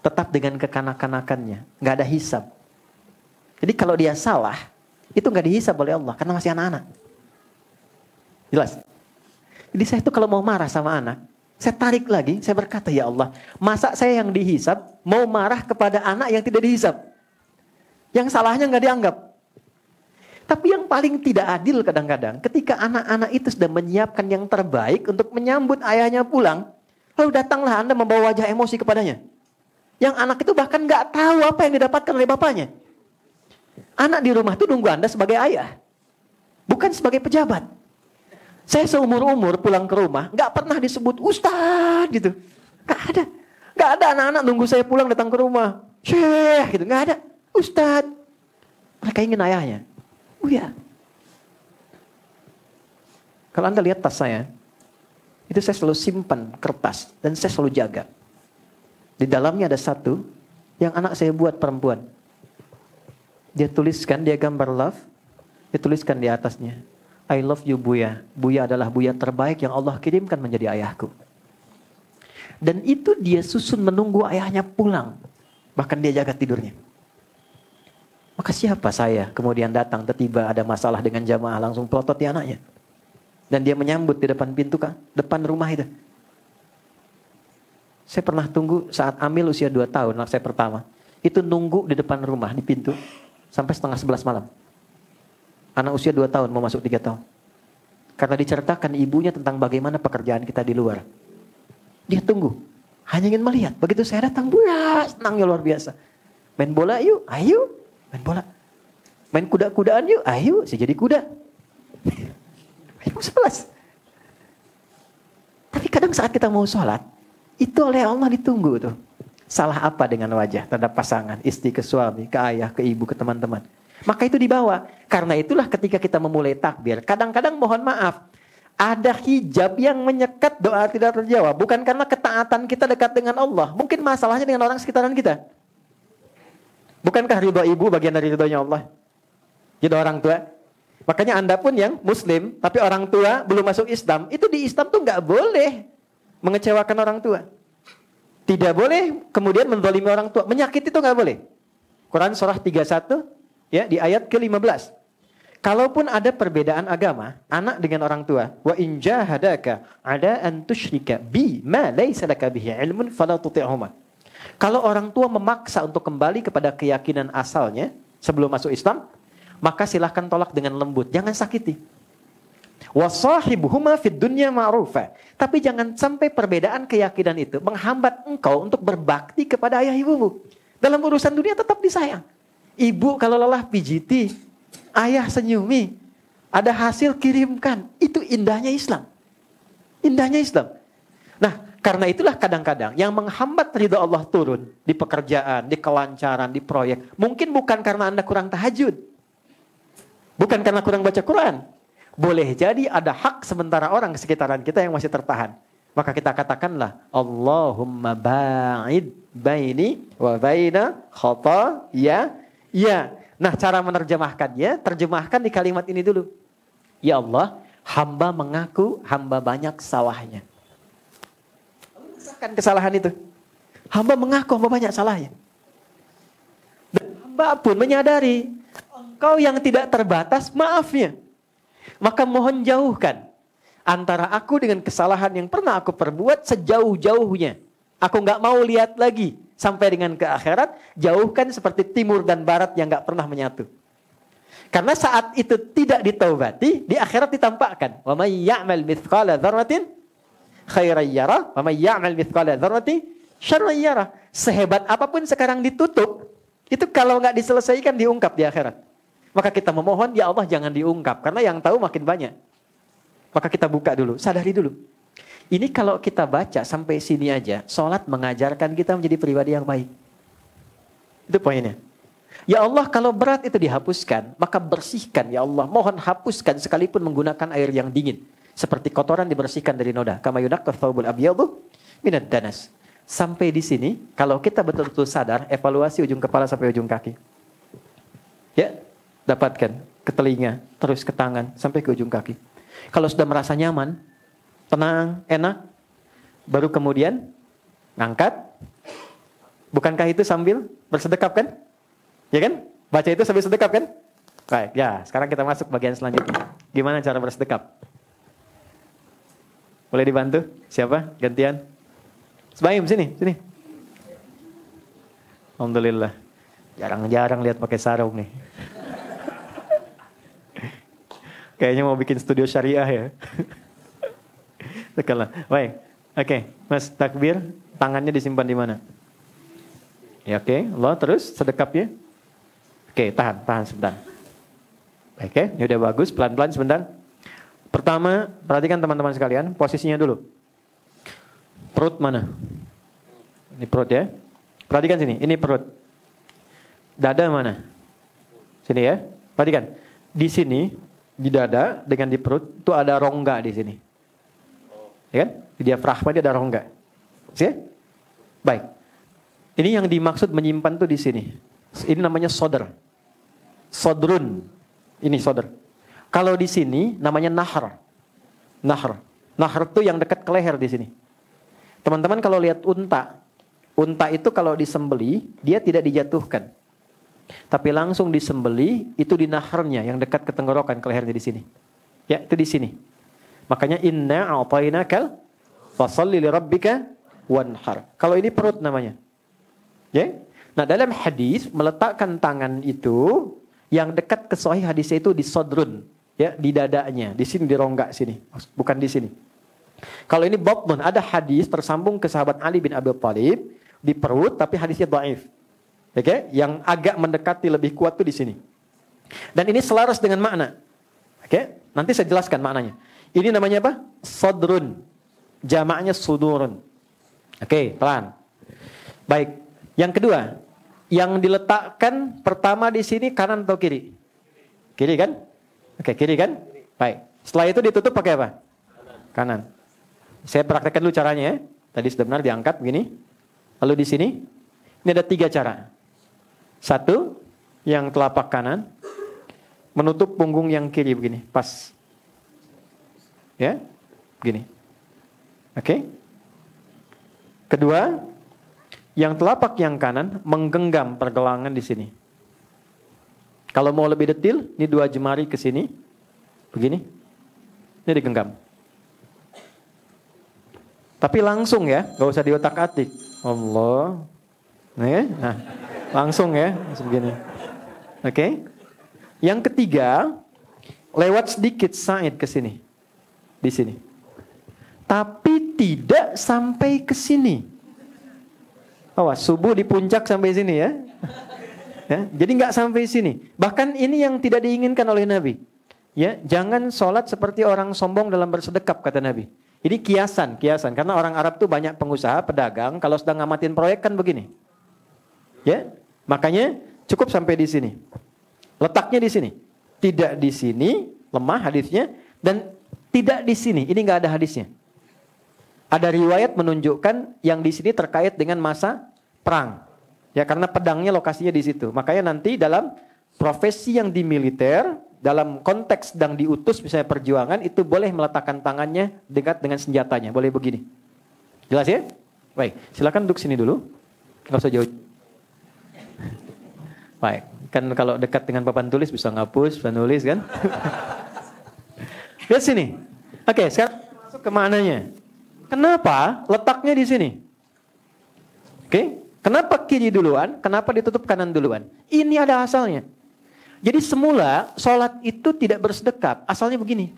Speaker 1: tetap dengan kekanak-kanakannya. Gak ada hisab. Jadi kalau dia salah, itu gak dihisab oleh Allah. Karena masih anak-anak. Jelas? Jadi saya itu kalau mau marah sama anak, saya tarik lagi, saya berkata, ya Allah, masa saya yang dihisab, mau marah kepada anak yang tidak dihisab? Yang salahnya gak dianggap. Tapi yang paling tidak adil kadang-kadang, ketika anak-anak itu sudah menyiapkan yang terbaik untuk menyambut ayahnya pulang, lalu datanglah Anda membawa wajah emosi kepadanya. Yang anak itu bahkan gak tahu apa yang didapatkan oleh bapaknya. Anak di rumah itu nunggu Anda sebagai ayah. Bukan sebagai pejabat. Saya seumur-umur pulang ke rumah, gak pernah disebut Ustadz gitu. Gak ada. Gak ada anak-anak nunggu saya pulang datang ke rumah. Syekh gitu, gak ada. Ustadz. Mereka ingin ayahnya. Oh ya. Kalau Anda lihat tas saya, itu saya selalu simpan kertas dan saya selalu jaga. Di dalamnya ada satu yang anak saya buat perempuan. Dia tuliskan, dia gambar love, dia tuliskan di atasnya, I love you Buya. Buya adalah Buya terbaik yang Allah kirimkan menjadi ayahku. Dan itu dia susun menunggu ayahnya pulang. Bahkan dia jaga tidurnya. Maka siapa saya kemudian datang tiba-tiba ada masalah dengan jamaah langsung pelototi anaknya. Dan dia menyambut di depan pintu depan rumah itu. Saya pernah tunggu saat Amil usia 2 tahun, anak saya pertama. Itu nunggu di depan rumah, di pintu. Sampai 10:30 malam. Anak usia 2 tahun, mau masuk 3 tahun. Karena diceritakan ibunya tentang bagaimana pekerjaan kita di luar. Dia tunggu. Hanya ingin melihat. Begitu saya datang, buya, senangnya luar biasa. Main bola yuk, ayo. Main bola. Main kuda-kudaan yuk, ayo. Saya jadi kuda. Ayo 11. Tapi kadang saat kita mau sholat, itu oleh Allah ditunggu tuh. Salah apa dengan wajah terhadap pasangan, istri ke suami, ke ayah, ke ibu, ke teman-teman. Maka itu dibawa. Karena itulah ketika kita memulai takbir, kadang-kadang mohon maaf, ada hijab yang menyekat doa tidak terjawab. Bukan karena ketaatan kita dekat dengan Allah. Mungkin masalahnya dengan orang sekitaran kita. Bukankah ridho ibu bagian dari ridhonya Allah? Jadi orang tua. Makanya Anda pun yang muslim, tapi orang tua belum masuk Islam, itu di Islam tuh nggak boleh mengecewakan orang tua. Tidak boleh kemudian menzalimi orang tua. Menyakiti itu nggak boleh. Quran surah 31 ya di ayat ke-15. Kalaupun ada perbedaan agama, anak dengan orang tua, wa in jahadaka ala an tusyrika bi ma laysa laka bihi ilmun fala tuti'huma. Kalau orang tua memaksa untuk kembali kepada keyakinan asalnya sebelum masuk Islam, maka silahkan tolak dengan lembut, jangan sakiti. Wasahibuhuma fid dunya ma'rufa. Tapi jangan sampai perbedaan keyakinan itu menghambat engkau untuk berbakti kepada ayah ibumu. Dalam urusan dunia tetap disayang. Ibu kalau lelah pijiti, ayah senyumi, ada hasil kirimkan. Itu indahnya Islam. Indahnya Islam. Nah, karena itulah kadang-kadang yang menghambat ridha Allah turun di pekerjaan, di kelancaran, di proyek. Mungkin bukan karena Anda kurang tahajud. Bukan karena kurang baca Quran. Boleh jadi ada hak sementara orang di sekitaran kita yang masih tertahan. Maka kita katakanlah, Allahumma ba'id baini wa baina khotaya. Ya. Nah, cara menerjemahkannya, terjemahkan di kalimat ini dulu. Ya Allah, hamba mengaku hamba banyak salahnya. Rasakan kesalahan itu. Hamba mengaku hamba banyak salahnya. Dan hamba pun menyadari, engkau yang tidak terbatas maafnya. Maka mohon jauhkan antara aku dengan kesalahan yang pernah aku perbuat sejauh-jauhnya. Aku nggak mau lihat lagi sampai dengan ke akhirat. Jauhkan seperti timur dan barat yang nggak pernah menyatu. Karena saat itu tidak ditaubati, di akhirat ditampakkan. Wa may ya'mal mithqala dzarratin khairan yarah, wa may ya'mal mithqala dzarratin syarran yarah. Sehebat apapun sekarang ditutup, itu kalau nggak diselesaikan diungkap di akhirat. Maka kita memohon, ya Allah jangan diungkap. Karena yang tahu makin banyak. Maka kita buka dulu, sadari dulu. Ini kalau kita baca sampai sini aja, sholat mengajarkan kita menjadi pribadi yang baik. Itu poinnya. Ya Allah kalau berat itu dihapuskan, maka bersihkan. Ya Allah mohon hapuskan sekalipun menggunakan air yang dingin. Seperti kotoran dibersihkan dari noda. Kama yunaqqas thawbul abyadu minad danas. Sampai di sini, kalau kita betul-betul sadar, evaluasi ujung kepala sampai ujung kaki. Ya, dapatkan ke telinga, terus ke tangan, sampai ke ujung kaki. Kalau sudah merasa nyaman, tenang, enak, baru kemudian ngangkat. Bukankah itu sambil bersedekap kan? Ya kan? Baca itu sambil sedekap kan? Baik, ya sekarang kita masuk bagian selanjutnya. Gimana cara bersedekap? Boleh dibantu? Siapa? Gantian? Sebaim, sini. Alhamdulillah. Jarang-jarang lihat pakai sarung nih. Kayaknya mau bikin studio syariah ya. Sekarang, baik. Oke, Mas takbir, tangannya disimpan di mana? Ya oke, Allah terus sedekapnya. Oke, tahan sebentar. Oke, ini udah bagus, pelan-pelan sebentar. Pertama, perhatikan teman-teman sekalian, posisinya dulu. Perut mana? Ini perut ya. Perhatikan sini, ini perut. Dada mana? Sini ya. Perhatikan. Di sini, di dada dengan di perut itu ada rongga di sini. Ya kan? Di diafragma dia ada rongga. Oke? Baik. Ini yang dimaksud menyimpan tuh di sini. Ini namanya sodar. Sodrun. Ini sodar. Kalau di sini namanya nahar. Nahar. Nahar itu yang dekat ke leher di sini. Teman-teman kalau lihat unta. Unta itu kalau disembeli, dia tidak dijatuhkan. Tapi langsung disembeli, itu di naharnya yang dekat ke tenggorokan, ke lehernya di sini. Ya, itu di sini. Makanya inna a'tainakal fasholli lirabbika wanhar. Kalau ini perut namanya. Ya. Nah, dalam hadis meletakkan tangan itu yang dekat ke sahih hadisnya itu di sodrun, ya, di dadanya, di sini di rongga sini, bukan di sini. Kalau ini batnun, ada hadis tersambung ke sahabat Ali bin Abi Thalib di perut tapi hadisnya dhaif. Oke, yang agak mendekati lebih kuat tuh di sini. Dan ini selaras dengan makna. Oke, nanti saya jelaskan maknanya. Ini namanya apa? Sodrun. Jamaknya sudurun. Oke, pelan. Baik. Yang kedua, yang diletakkan pertama di sini kanan atau kiri? Kiri kan? Oke, kiri kan? Baik. Setelah itu ditutup pakai apa? Kanan. Saya praktekkan dulu caranya ya. Tadi sudah benar diangkat begini. Lalu di sini, ini ada 3 cara. 1, yang telapak kanan menutup punggung yang kiri begini, pas. Ya, begini. Oke. Kedua, yang telapak yang kanan menggenggam pergelangan di sini. Kalau mau lebih detail, ini 2 jemari ke sini. Begini. Ini digenggam. Tapi langsung ya, gak usah diotak-atik. Allah. Nah, langsung ya, begini. Oke. Yang ketiga, lewat sedikit sa'id ke sini. Di sini. Tapi tidak sampai ke sini. Awas, subuh di puncak sampai sini ya. Ya, jadi nggak sampai sini. Bahkan ini yang tidak diinginkan oleh Nabi. Ya, jangan sholat seperti orang sombong dalam bersedekap, kata Nabi. Ini kiasan. Karena orang Arab tuh banyak pengusaha, pedagang. Kalau sedang ngamatin proyek kan begini. Ya, makanya cukup sampai di sini. Letaknya di sini. Tidak di sini, lemah hadisnya. Dan tidak di sini. Ini nggak ada hadisnya. Ada riwayat menunjukkan yang di sini terkait dengan masa perang. Ya, karena pedangnya lokasinya di situ. Makanya nanti dalam profesi yang di militer, dalam konteks sedang diutus misalnya perjuangan, itu boleh meletakkan tangannya dekat dengan senjatanya. Boleh begini. Jelas ya? Baik, silakan duduk sini dulu. Nggak usah jauh. Baik, kan kalau dekat dengan papan tulis bisa ngapus, bisa nulis kan? Lihat sini. Oke, sekarang masuk ke maknanya. Kenapa letaknya di sini? Oke. Kenapa kiri duluan? Kenapa ditutup kanan duluan? Ini ada asalnya. Jadi semula sholat itu tidak bersedekap. Asalnya begini.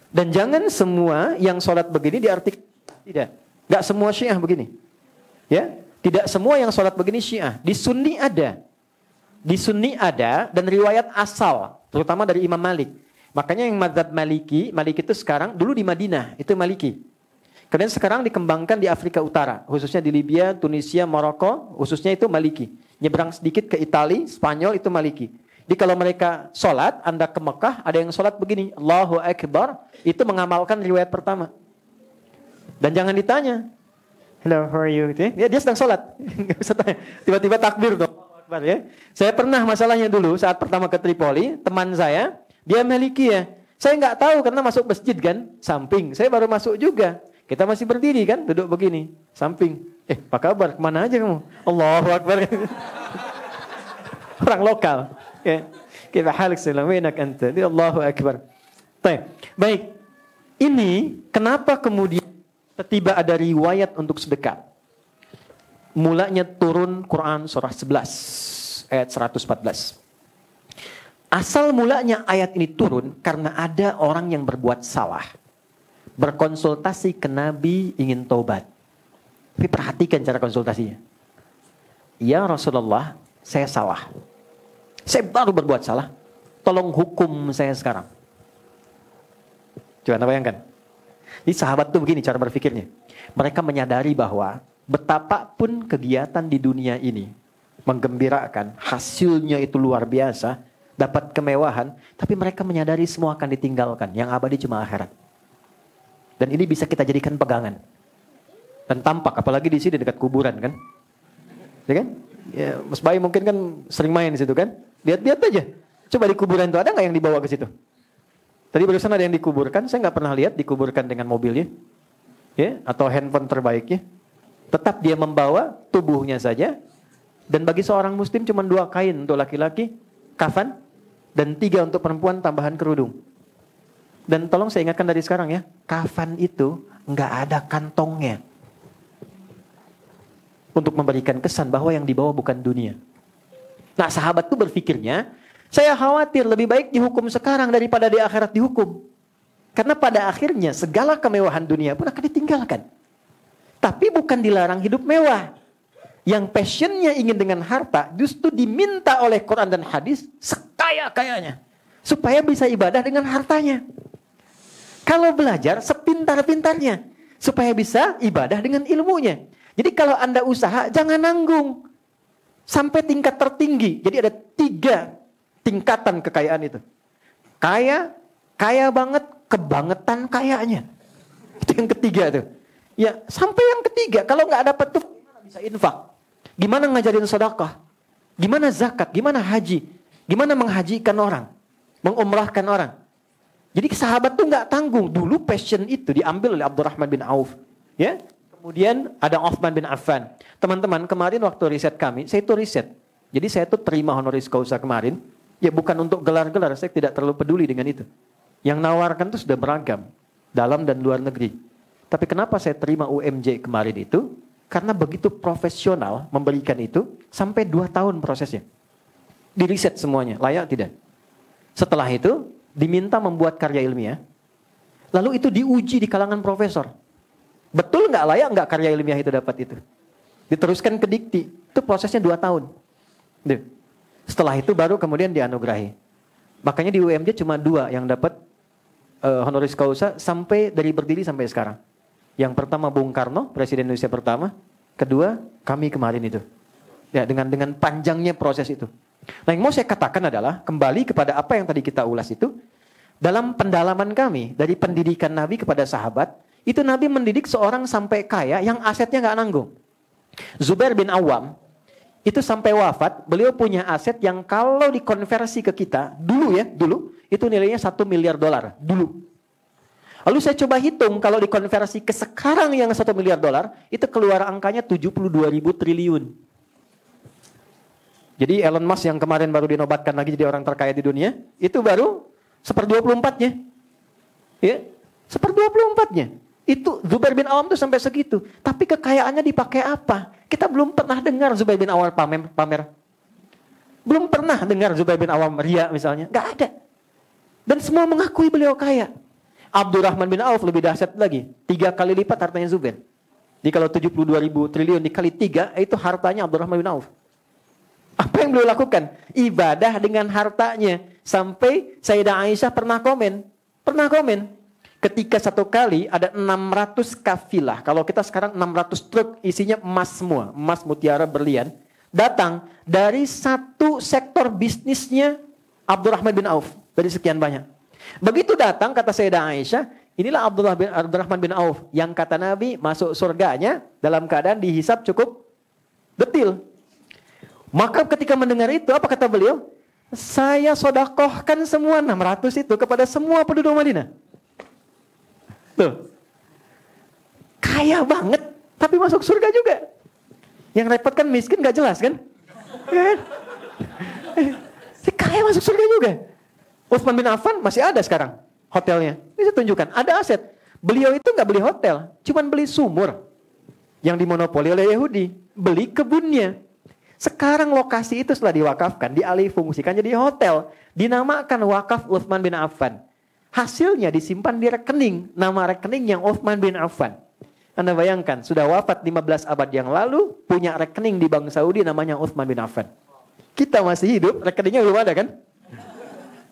Speaker 1: Dan jangan semua yang sholat begini diartikan tidak. Gak semua Syiah begini. Ya, tidak semua yang sholat begini Syiah. Di Sunni ada. Di Sunni ada dan riwayat asal, terutama dari Imam Malik. Makanya yang mazhab Maliki itu sekarang dulu di Madinah itu Maliki. Kemudian sekarang dikembangkan di Afrika Utara, khususnya di Libya, Tunisia, Maroko, khususnya itu Maliki. Nyebrang sedikit ke Italia, Spanyol itu Maliki. Jadi kalau mereka sholat, Anda ke Mekah, ada yang sholat begini, Allahu Akbar, itu mengamalkan riwayat pertama. Dan jangan ditanya, hello, how are you? Dia sedang sholat, nggak usah tanya. Tiba-tiba takbir dong. Ya. Saya pernah masalahnya dulu saat pertama ke Tripoli, teman saya, dia Maliki ya. Saya nggak tahu karena masuk masjid kan, samping. Saya baru masuk juga. Kita masih berdiri kan, duduk begini, samping. Apa kabar? Kemana aja kamu? Allahu Akbar. Orang lokal. Kita halik selaminak anta. Allahu Akbar. Baik. Ini kenapa kemudian tiba ada riwayat untuk sedekah? Mulanya turun Quran surah 11 ayat 114. Asal mulanya ayat ini turun karena ada orang yang berbuat salah. Berkonsultasi ke Nabi ingin taubat. Tapi perhatikan cara konsultasinya. Ya Rasulullah, saya salah. Saya baru berbuat salah. Tolong hukum saya sekarang. Coba Anda bayangkan. Jadi sahabat tuh begini cara berpikirnya. Mereka menyadari bahwa betapapun kegiatan di dunia ini menggembirakan, hasilnya itu luar biasa, dapat kemewahan, tapi mereka menyadari semua akan ditinggalkan. Yang abadi cuma akhirat. Dan ini bisa kita jadikan pegangan. Dan tampak, apalagi di sini dekat kuburan kan. Ya kan? Ya, Mas Bayi mungkin kan sering main di situ kan. Lihat-lihat aja. Coba di kuburan itu ada nggak yang dibawa ke situ? Tadi barusan ada yang dikuburkan, saya nggak pernah lihat dikuburkan dengan mobilnya. Ya, atau handphone terbaiknya. Tetap dia membawa tubuhnya saja. Dan bagi seorang muslim cuma 2 kain untuk laki-laki, kafan. Dan 3 untuk perempuan tambahan kerudung. Dan tolong saya ingatkan dari sekarang ya, kafan itu nggak ada kantongnya. Untuk memberikan kesan bahwa yang dibawa bukan dunia. Nah sahabat tuh berpikirnya, saya khawatir lebih baik dihukum sekarang daripada di akhirat dihukum. Karena pada akhirnya segala kemewahan dunia pun akan ditinggalkan. Tapi bukan dilarang hidup mewah. Yang passionnya ingin dengan harta, justru diminta oleh Quran dan hadis sekaya-kayanya. Supaya bisa ibadah dengan hartanya. Kalau belajar sepintar-pintarnya. Supaya bisa ibadah dengan ilmunya. Jadi kalau Anda usaha, jangan nanggung. Sampai tingkat tertinggi. Jadi ada 3 tingkatan kekayaan itu. Kaya banget, kebangetan kayanya. Itu yang ketiga tuh. Ya, sampai yang ketiga. Kalau nggak dapat tuh, gimana bisa infak? Gimana ngajarin sedekah? Gimana zakat? Gimana haji? Gimana menghajikan orang? Mengumrahkan orang? Jadi sahabat tuh nggak tanggung. Dulu passion itu diambil oleh Abdurrahman bin Auf. Ya. Kemudian ada Uthman bin Affan. Teman-teman, kemarin waktu riset kami, saya itu riset. Jadi saya tuh terima honoris causa kemarin. Ya bukan untuk gelar-gelar, saya tidak terlalu peduli dengan itu. Yang nawarkan itu sudah beragam. Dalam dan luar negeri. Tapi kenapa saya terima UMJ kemarin itu? Karena begitu profesional memberikan itu, sampai 2 tahun prosesnya. Diriset semuanya, layak tidak. Setelah itu, diminta membuat karya ilmiah. Lalu itu diuji di kalangan profesor. Betul nggak layak nggak karya ilmiah itu dapat itu? Diteruskan ke dikti. Itu prosesnya 2 tahun. Tuh. Setelah itu baru kemudian dianugerahi. Makanya di UMJ cuma 2 yang dapat honoris causa sampai dari berdiri sampai sekarang. Yang pertama Bung Karno, Presiden Indonesia pertama. Kedua, kami kemarin itu. Ya, dengan panjangnya proses itu. Nah, yang mau saya katakan adalah kembali kepada apa yang tadi kita ulas itu. Dalam pendalaman kami dari pendidikan Nabi kepada sahabat, itu Nabi mendidik seorang sampai kaya yang asetnya nggak nanggung. Zubair bin Awam itu sampai wafat, beliau punya aset yang kalau dikonversi ke kita dulu itu nilainya $1 miliar dulu. Lalu saya coba hitung kalau dikonversi ke sekarang yang $1 miliar, itu keluar angkanya 72.000 triliun. Jadi Elon Musk yang kemarin baru dinobatkan lagi jadi orang terkaya di dunia, itu baru 1/24-nya. Ya, 1/24-nya. Itu Zubair bin Awam tuh sampai segitu. Tapi kekayaannya dipakai apa? Kita belum pernah dengar Zubair bin Awam pamer. Belum pernah dengar Zubair bin Awam ria misalnya. Gak ada. Dan semua mengakui beliau kaya. Abdurrahman bin Auf lebih dahsyat lagi. 3 kali lipat hartanya Zubair. Jadi kalau 72.000 triliun dikali 3, itu hartanya Abdurrahman bin Auf. Apa yang beliau lakukan? Ibadah dengan hartanya. Sampai Sayyidah Aisyah pernah komen. Ketika satu kali ada 600 kafilah. Kalau kita sekarang 600 truk isinya emas semua. Emas, mutiara, berlian. Datang dari satu sektor bisnisnya Abdurrahman bin Auf. Dari sekian banyak. Begitu datang kata Sayyidah Aisyah. Inilah Abdurrahman bin Auf. Yang kata Nabi masuk surganya dalam keadaan dihisap cukup detil. Maka ketika mendengar itu apa kata beliau? Saya sodakohkan semua 600 itu kepada semua penduduk Madinah. Tuh. Kaya banget, tapi masuk surga juga. Yang repot kan miskin gak jelas kan? Si kaya masuk surga juga. Utsman bin Affan masih ada sekarang hotelnya. Bisa tunjukkan, ada aset. Beliau itu gak beli hotel, cuman beli sumur. Yang dimonopoli oleh Yahudi. Beli kebunnya. Sekarang lokasi itu setelah diwakafkan, dialih fungsikan jadi hotel. Dinamakan wakaf Utsman bin Affan. Hasilnya disimpan di rekening. Nama rekening yang Utsman bin Affan. Anda bayangkan, sudah wafat 15 abad yang lalu, punya rekening di Bank Saudi namanya Utsman bin Affan. Kita masih hidup, rekeningnya belum ada kan?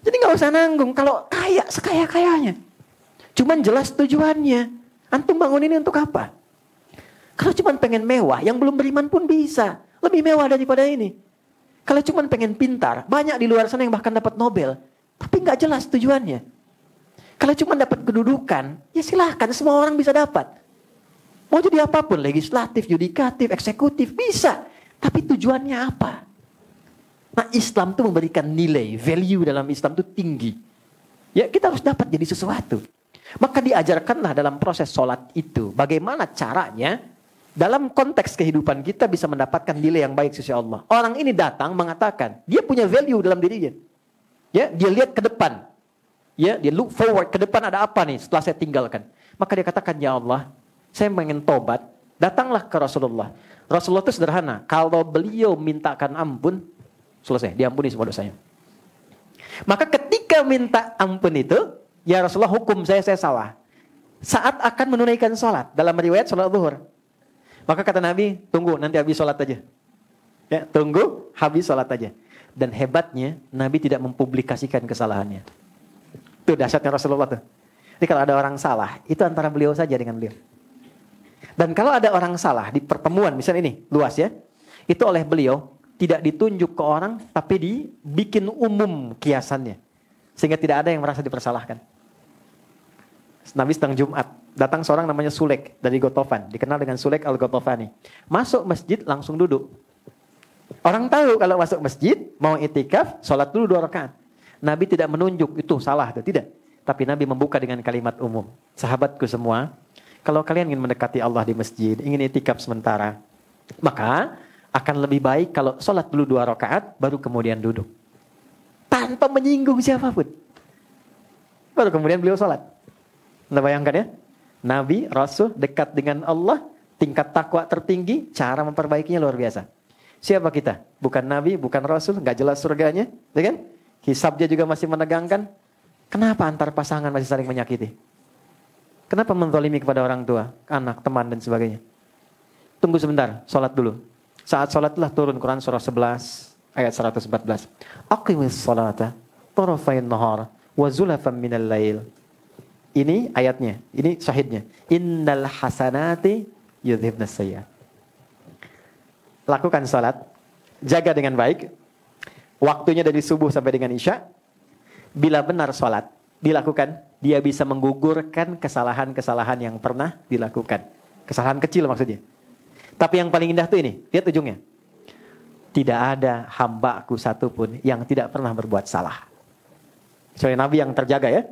Speaker 1: Jadi gak usah nanggung, kalau kaya, sekaya-kayanya. Cuman jelas tujuannya. Antum bangun ini untuk apa? Kalau cuman pengen mewah, yang belum beriman pun bisa. Lebih mewah daripada ini. Kalau cuma pengen pintar, banyak di luar sana yang bahkan dapat Nobel. Tapi nggak jelas tujuannya. Kalau cuma dapat kedudukan, ya silahkan semua orang bisa dapat. Mau jadi apapun, legislatif, yudikatif, eksekutif, bisa. Tapi tujuannya apa? Nah Islam itu memberikan nilai, value dalam Islam itu tinggi. Ya kita harus dapat jadi sesuatu. Maka diajarkanlah dalam proses sholat itu. Bagaimana caranya dalam konteks kehidupan kita bisa mendapatkan nilai yang baik sisi Allah. Orang ini datang mengatakan, dia punya value dalam dirinya. Ya, dia lihat ke depan. Ya, dia look forward ke depan ada apa nih setelah saya tinggalkan. Maka dia katakan, ya Allah, saya ingin tobat. Datanglah ke Rasulullah. Rasulullah itu sederhana. Kalau beliau mintakan ampun, selesai, diampuni semua dosanya. Maka ketika minta ampun itu, ya Rasulullah hukum saya salah. Saat akan menunaikan sholat. Dalam riwayat sholat zuhur. Maka kata Nabi, tunggu nanti habis sholat aja. Ya, tunggu habis sholat aja. Dan hebatnya, Nabi tidak mempublikasikan kesalahannya. Itu dahsyatnya Rasulullah tuh. Jadi kalau ada orang salah, itu antara beliau saja dengan beliau. Dan kalau ada orang salah di pertemuan, misalnya ini, luas ya. Itu oleh beliau, tidak ditunjuk ke orang, tapi dibikin umum kiasannya. Sehingga tidak ada yang merasa dipersalahkan. Nabi sedang Jumat, datang seorang namanya Sulek dari Gotofan, dikenal dengan Sulek al-Gotofani. Masuk masjid langsung duduk. Orang tahu kalau masuk masjid, mau itikaf, sholat dulu 2 rakaat. Nabi tidak menunjuk, itu salah, itu tidak. Tapi Nabi membuka dengan kalimat umum. Sahabatku semua, kalau kalian ingin mendekati Allah di masjid, ingin itikaf sementara, maka akan lebih baik kalau sholat dulu 2 rakaat, baru kemudian duduk. Tanpa menyinggung siapapun. Baru kemudian beliau sholat. Anda bayangkan ya, Nabi, Rasul, dekat dengan Allah, tingkat takwa tertinggi, cara memperbaikinya luar biasa. Siapa kita? Bukan Nabi, bukan Rasul, gak jelas surganya, ya kan? Hisabnya juga masih menegangkan. Kenapa antar pasangan masih saling menyakiti? Kenapa menzalimi kepada orang tua, anak, teman, dan sebagainya? Tunggu sebentar, sholat dulu. Saat sholat telah turun Quran surah 11 ayat 114. Aqimis sholata tarafain nahar wa zulafan minal lail. Ini ayatnya, ini syahidnya. Innal hasanati yudhibnas sayyi'at. Lakukan sholat, jaga dengan baik. Waktunya dari subuh sampai dengan isya. Bila benar sholat dilakukan, dia bisa menggugurkan kesalahan-kesalahan yang pernah dilakukan. Kesalahan kecil maksudnya. Tapi yang paling indah tuh ini, lihat ujungnya. Tidak ada hambaku satupun yang tidak pernah berbuat salah. Soalnya Nabi yang terjaga ya.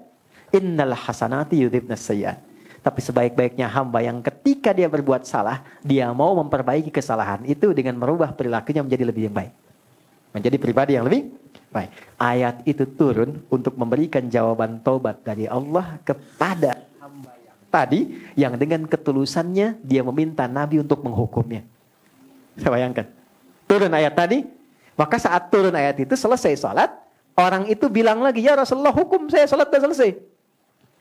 Speaker 1: Innal hasanati yudhibnas sayyi'at. Tapi sebaik-baiknya hamba yang ketika dia berbuat salah, dia mau memperbaiki kesalahan itu dengan merubah perilakunya menjadi lebih yang baik. Menjadi pribadi yang lebih baik. Ayat itu turun untuk memberikan jawaban taubat dari Allah kepada hamba yang tadi, yang dengan ketulusannya dia meminta Nabi untuk menghukumnya. Saya bayangkan. Turun ayat tadi, maka saat turun ayat itu selesai salat, orang itu bilang lagi, ya Rasulullah hukum saya, salat sudah selesai.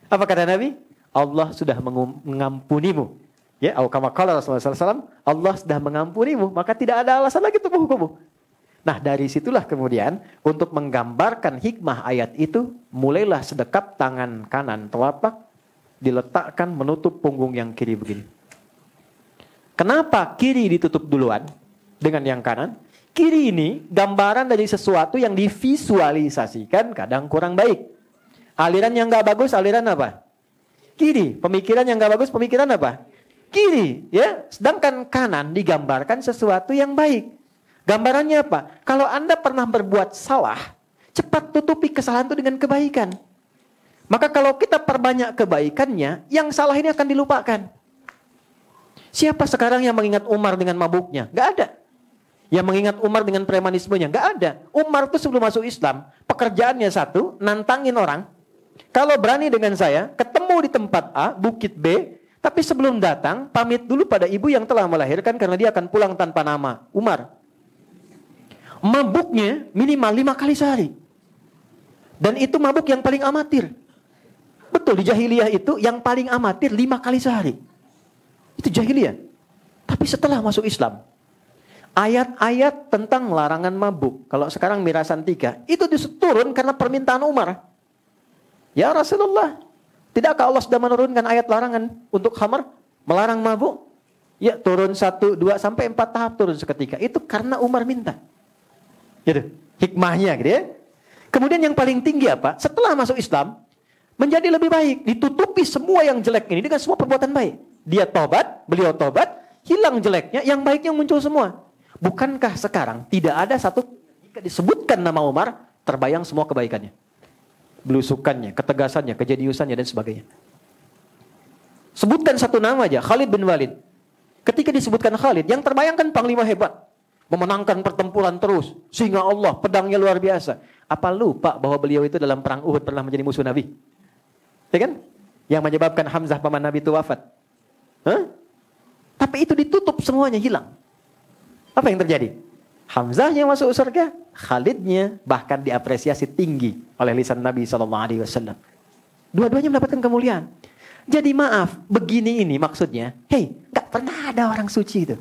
Speaker 1: Apa kata Nabi? Allah sudah mengampunimu. Ya, kama qala Rasulullah SAW, Allah sudah mengampunimu, maka tidak ada alasan lagi untuk menghukummu. Nah, dari situlah kemudian untuk menggambarkan hikmah ayat itu, mulailah sedekap tangan kanan telapak diletakkan menutup punggung yang kiri begini. Kenapa kiri ditutup duluan dengan yang kanan? Kiri ini gambaran dari sesuatu yang divisualisasikan kadang kurang baik. Aliran yang gak bagus, aliran apa? Kiri. Pemikiran yang gak bagus, pemikiran apa? Kiri. Ya. Sedangkan kanan digambarkan sesuatu yang baik. Gambarannya apa? Kalau Anda pernah berbuat salah, cepat tutupi kesalahan itu dengan kebaikan. Maka kalau kita perbanyak kebaikannya, yang salah ini akan dilupakan. Siapa sekarang yang mengingat Umar dengan mabuknya? Gak ada. Yang mengingat Umar dengan premanismenya? Gak ada. Umar itu sebelum masuk Islam, pekerjaannya satu, nantangin orang. Kalau berani dengan saya, ketemu di tempat A, bukit B, tapi sebelum datang, pamit dulu pada ibu yang telah melahirkan karena dia akan pulang tanpa nama. Umar. Mabuknya minimal 5 kali sehari. Dan itu mabuk yang paling amatir. Betul, di jahiliyah itu yang paling amatir 5 kali sehari. Itu jahiliyah. Tapi setelah masuk Islam, ayat-ayat tentang larangan mabuk, kalau sekarang mirasan 3, itu turun karena permintaan Umar. Ya Rasulullah, tidakkah Allah sudah menurunkan ayat larangan untuk khamar? Melarang mabuk? Ya turun 1, 2, sampai 4 tahap turun seketika. Itu karena Umar minta. Gitu. Hikmahnya gitu ya. Kemudian yang paling tinggi apa? Setelah masuk Islam, menjadi lebih baik. Ditutupi semua yang jelek ini dengan semua perbuatan baik. Dia tobat, beliau tobat, hilang jeleknya, yang baiknya muncul semua. Bukankah sekarang tidak ada satu ketika disebutkan nama Umar, terbayang semua kebaikannya. Belusukannya, ketegasannya, kejeniusannya, dan sebagainya. Sebutkan satu nama aja, Khalid bin Walid. Ketika disebutkan Khalid, yang terbayangkan panglima hebat. Memenangkan pertempuran terus. Sehingga Allah, pedangnya luar biasa. Apa lupa bahwa beliau itu dalam perang Uhud pernah menjadi musuh Nabi? Ya kan? Yang menyebabkan Hamzah paman Nabi itu wafat. Hah? Tapi itu ditutup semuanya, hilang. Apa yang terjadi? Hamzahnya masuk surga, Khalidnya bahkan diapresiasi tinggi oleh lisan Nabi SAW. Dua-duanya mendapatkan kemuliaan. Jadi maaf, begini ini maksudnya, gak pernah ada orang suci itu.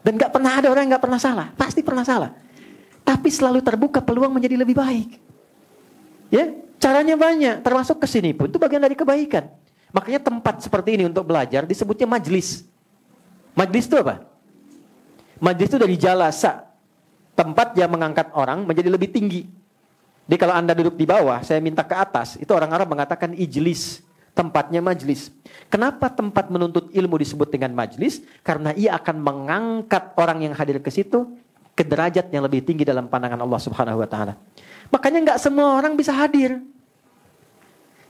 Speaker 1: Dan gak pernah ada orang yang gak pernah salah. Pasti pernah salah. Tapi selalu terbuka peluang menjadi lebih baik. Ya, caranya banyak, termasuk kesini pun itu bagian dari kebaikan. Makanya tempat seperti ini untuk belajar disebutnya majlis. Majlis itu apa? Majlis itu dari jalasa, tempat yang mengangkat orang menjadi lebih tinggi. Jadi kalau Anda duduk di bawah, saya minta ke atas, itu orang Arab mengatakan ijlis, tempatnya majlis. Kenapa tempat menuntut ilmu disebut dengan majlis? Karena ia akan mengangkat orang yang hadir ke situ ke derajat yang lebih tinggi dalam pandangan Allah Subhanahu wa taala. Makanya nggak semua orang bisa hadir.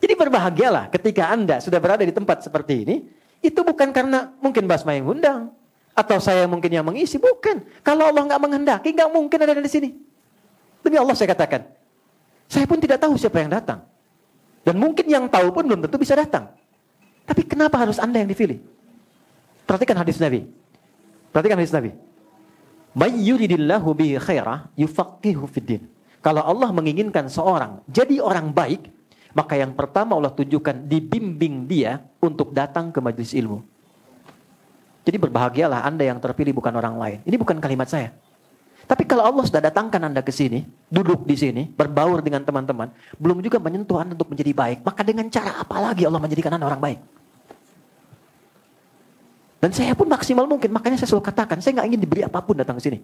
Speaker 1: Jadi berbahagialah ketika Anda sudah berada di tempat seperti ini, itu bukan karena mungkin Basma yang undang. Atau saya mungkin yang mengisi, bukan. Kalau Allah nggak menghendaki, nggak mungkin ada di sini. Demi Allah saya katakan, saya pun tidak tahu siapa yang datang. Dan mungkin yang tahu pun belum tentu bisa datang. Tapi kenapa harus Anda yang dipilih? Perhatikan hadis Nabi. Perhatikan hadis Nabi. May yuridillahu bihi khairah yufaqihu fiddin. Kalau Allah menginginkan seorang jadi orang baik, maka yang pertama Allah tunjukkan, dibimbing dia untuk datang ke majelis ilmu. Jadi berbahagialah Anda yang terpilih bukan orang lain. Ini bukan kalimat saya. Tapi kalau Allah sudah datangkan Anda ke sini, duduk di sini, berbaur dengan teman-teman, belum juga menyentuh Anda untuk menjadi baik, maka dengan cara apa lagi Allah menjadikan Anda orang baik? Dan saya pun maksimal mungkin, makanya saya selalu katakan, saya nggak ingin diberi apapun datang ke sini.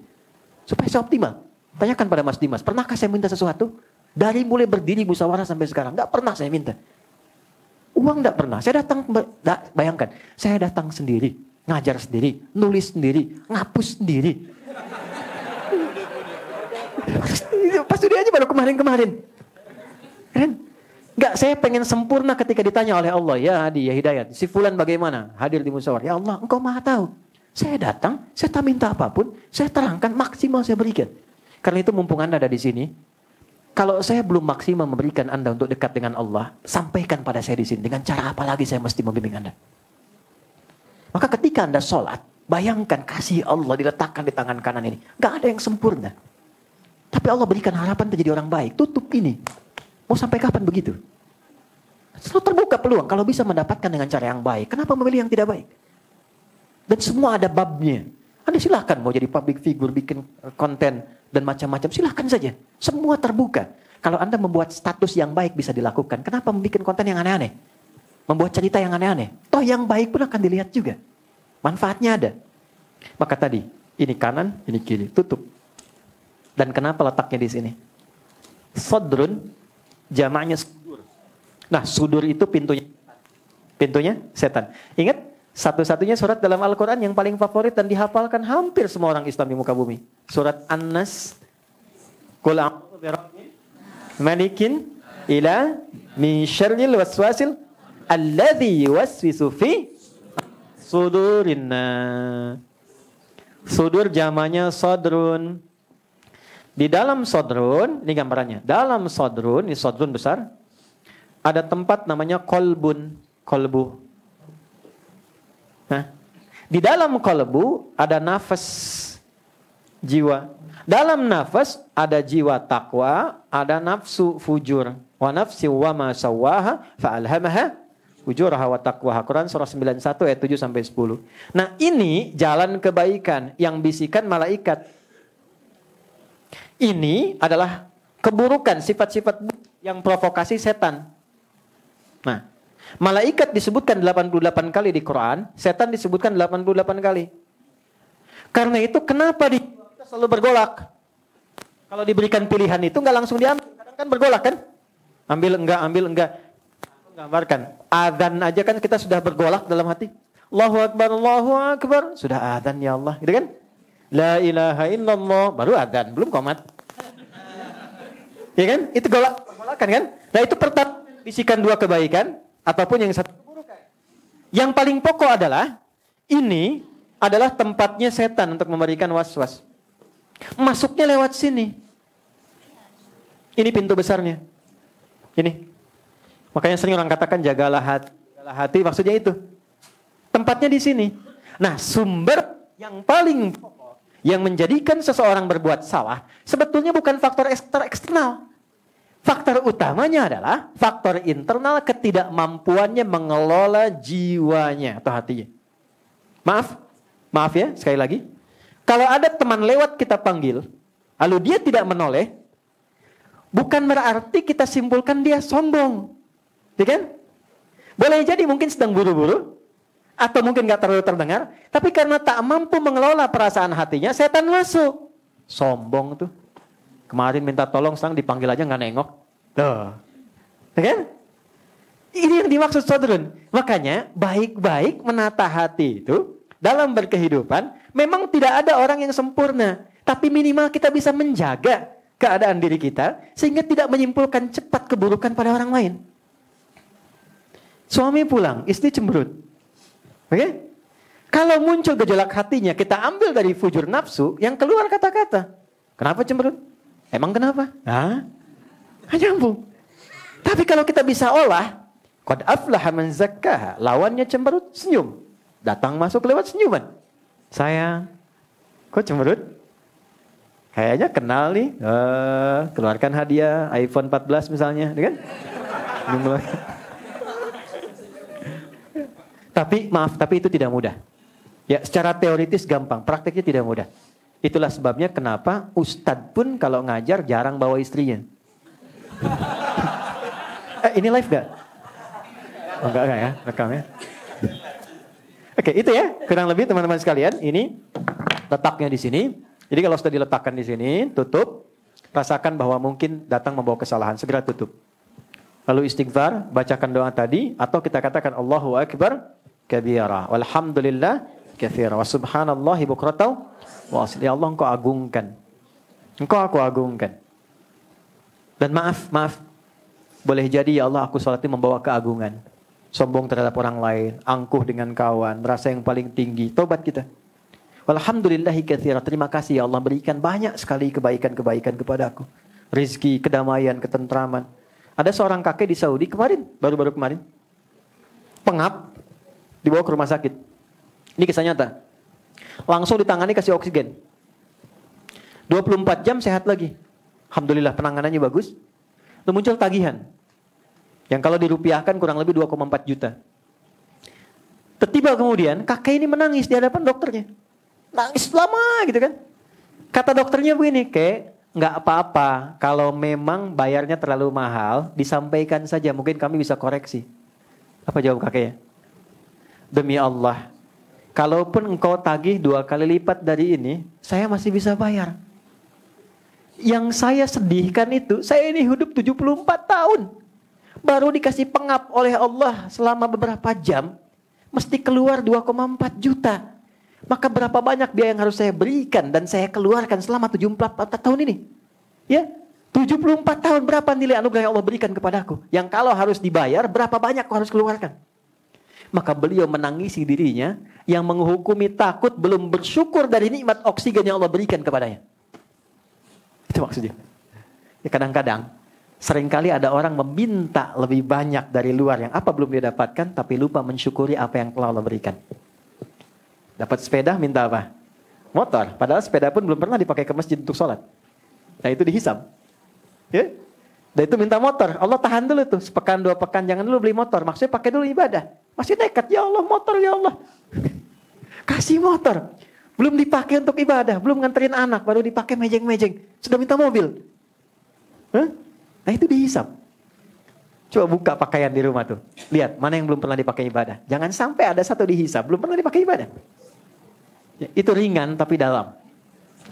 Speaker 1: Supaya saya optimal. Tanyakan pada Mas Dimas, pernahkah saya minta sesuatu? Dari mulai berdiri musyawarah sampai sekarang, nggak pernah saya minta. Uang nggak pernah. Saya datang, bayangkan, saya datang sendiri, ngajar sendiri, nulis sendiri, ngapus sendiri. Pas studi aja baru kemarin-kemarin. Kan? Enggak, saya pengen sempurna ketika ditanya oleh Allah, ya Hadi, ya Hidayat, si fulan bagaimana? Hadir di musyawarah. Ya Allah, Engkau Maha tahu. Saya datang, saya tak minta apapun, saya terangkan maksimal saya berikan. Karena itu mumpung Anda ada di sini, kalau saya belum maksimal memberikan Anda untuk dekat dengan Allah, sampaikan pada saya di sini. Dengan cara apa lagi saya mesti membimbing Anda? Maka ketika Anda sholat, bayangkan kasih Allah diletakkan di tangan kanan ini. Enggak ada yang sempurna. Tapi Allah berikan harapan terjadi orang baik. Tutup ini. Mau sampai kapan begitu? Selalu terbuka peluang. Kalau bisa mendapatkan dengan cara yang baik. Kenapa memilih yang tidak baik? Dan semua ada babnya. Anda silahkan mau jadi public figure, bikin konten, dan macam-macam. Silahkan saja. Semua terbuka. Kalau Anda membuat status yang baik bisa dilakukan. Kenapa membuat konten yang aneh-aneh? Membuat cerita yang aneh-aneh. Toh yang baik pun akan dilihat juga. Manfaatnya ada. Maka tadi, ini kanan, ini kiri. Tutup. Dan kenapa letaknya di sini? Sodrun, jamaknya sudur. Nah, sudur itu pintunya. Pintunya setan. Ingat, satu-satunya surat dalam Al-Quran yang paling favorit dan dihafalkan hampir semua orang Islam di muka bumi. Surat An-Nas. Qul a'udzu birabbil malikin ila min syarril waswasil alladzi yuwaswisu fi sudurin nas. Sudur jamaknya sodrun. Di dalam sodrun, ini gambarannya. Dalam sodrun, ini sodrun besar. Ada tempat namanya kolbun. Kolbu. Nah, di dalam kolbu ada nafas jiwa. Dalam nafas ada jiwa takwa, ada nafsu fujur. Wa nafsi wa ma sawaha fa'alhamaha fujuraha wa taqwaha. Quran surah 91 ayat 7 sampai 10. Nah, ini jalan kebaikan yang bisikan malaikat. Ini adalah keburukan, sifat-sifat yang provokasi setan. Nah, malaikat disebutkan 88 kali di Quran, setan disebutkan 88 kali. Karena itu kenapa kita selalu bergolak? Kalau diberikan pilihan itu nggak langsung diambil, kadang kan bergolak kan? Ambil enggak. Gambarkan, adzan aja kan kita sudah bergolak dalam hati. Allahu Akbar. Sudah adzan ya Allah, gitu kan? La ilaha illallah, baru adzan, belum qomat. Ya kan? Itu golakan kan? Nah, itu pertama bisikan dua kebaikan ataupun yang satu keburukan. Yang paling pokok adalah ini adalah tempatnya setan untuk memberikan was-was. Masuknya lewat sini. Ini pintu besarnya. Ini. Makanya sering orang katakan jagalah hati maksudnya itu. Tempatnya di sini. Nah, sumber yang paling pokok yang menjadikan seseorang berbuat salah sebetulnya bukan faktor eksternal. Faktor utamanya adalah faktor internal, ketidakmampuannya mengelola jiwanya atau hatinya. Maaf ya, sekali lagi. Kalau ada teman lewat kita panggil, lalu dia tidak menoleh, bukan berarti kita simpulkan dia sombong. Ya kan? Boleh jadi mungkin sedang buru-buru, atau mungkin gak terlalu terdengar, tapi karena tak mampu mengelola perasaan hatinya, setan masuk. Sombong tuh. Kemarin minta tolong, sekarang dipanggil aja gak nengok. Tuh. Ya kan? Ini yang dimaksud sodrun. Makanya baik-baik menata hati itu dalam berkehidupan memang tidak ada orang yang sempurna. Tapi minimal kita bisa menjaga keadaan diri kita sehingga tidak menyimpulkan cepat keburukan pada orang lain. Suami pulang, istri cemberut. Oke? Kalau muncul gejolak hatinya, kita ambil dari fujur nafsu, yang keluar kata-kata. Kenapa cemberut? Emang kenapa? Nyambung. Tapi kalau kita bisa olah, qad aflaha man zakkaha, lawannya cemberut, senyum. Datang masuk lewat senyuman. Sayang, kok cemberut? Kayaknya kenal nih. Keluarkan hadiah iPhone 14 misalnya, kan? Tapi maaf, tapi itu tidak mudah. Ya, secara teoritis gampang, prakteknya tidak mudah. Itulah sebabnya kenapa ustadz pun kalau ngajar jarang bawa istrinya. Ini live gak? Oh, enggak ya, rekam ya. Oke, itu ya, kurang lebih teman-teman sekalian, ini letaknya di sini. Jadi kalau sudah diletakkan di sini, tutup, rasakan bahwa mungkin datang membawa kesalahan, segera tutup. Lalu istighfar, bacakan doa tadi, atau kita katakan Allahu Akbar kabira, walhamdulillah katsira, wa subhanallahi bukratan wa asila. Ya Allah, engkau agungkan. Engkau aku agungkan. Dan maaf, boleh jadi ya Allah aku sholat ini membawa keagungan. Sombong terhadap orang lain, angkuh dengan kawan, merasa yang paling tinggi. Tobat kita. Walhamdulillahi katsira. Terima kasih ya Allah berikan banyak sekali kebaikan-kebaikan kepada aku. Rizki, kedamaian, ketentraman. Ada seorang kakek di Saudi kemarin, baru-baru kemarin. Pengap, dibawa ke rumah sakit. Ini kisah nyata. Langsung ditangani kasih oksigen. 24 jam sehat lagi. Alhamdulillah penanganannya bagus. Lalu muncul tagihan. Yang kalau dirupiahkan kurang lebih 2,4 juta. Tiba kemudian kakek ini menangis di hadapan dokternya. Nangis lama gitu kan. Kata dokternya begini, "Kek, nggak apa-apa. Kalau memang bayarnya terlalu mahal, disampaikan saja. Mungkin kami bisa koreksi." Apa jawab kakeknya? "Demi Allah, kalaupun engkau tagih 2 kali lipat dari ini, saya masih bisa bayar. Yang saya sedihkan itu, saya ini hidup 74 tahun. Baru dikasih pengap oleh Allah selama beberapa jam, mesti keluar 2,4 juta. Maka berapa banyak biaya yang harus saya berikan dan saya keluarkan selama 74 tahun ini? Ya, 74 tahun berapa nilai anugerah yang Allah berikan kepadaku? Yang kalau harus dibayar, berapa banyak aku harus keluarkan?" Maka beliau menangisi dirinya yang menghukumi takut belum bersyukur dari nikmat oksigen yang Allah berikan kepadanya. Itu maksudnya. Ya, kadang-kadang seringkali ada orang meminta lebih banyak dari luar yang apa belum dia dapatkan, tapi lupa mensyukuri apa yang telah Allah berikan. Dapat sepeda, minta apa? Motor. Padahal sepeda pun belum pernah dipakai ke masjid untuk sholat. Nah itu dihisab. Ya? Dan itu minta motor. Allah tahan dulu tuh. Sepekan, 2 pekan, jangan dulu beli motor. Maksudnya pakai dulu ibadah. Masih nekat, ya Allah motor, ya Allah. Kasih motor. Belum dipakai untuk ibadah. Belum nganterin anak. Baru dipakai mejeng-mejeng. Sudah minta mobil. Hah? Nah itu dihisab. Coba buka pakaian di rumah tuh. Lihat, mana yang belum pernah dipakai ibadah. Jangan sampai ada satu dihisab. Belum pernah dipakai ibadah. Ya, itu ringan tapi dalam.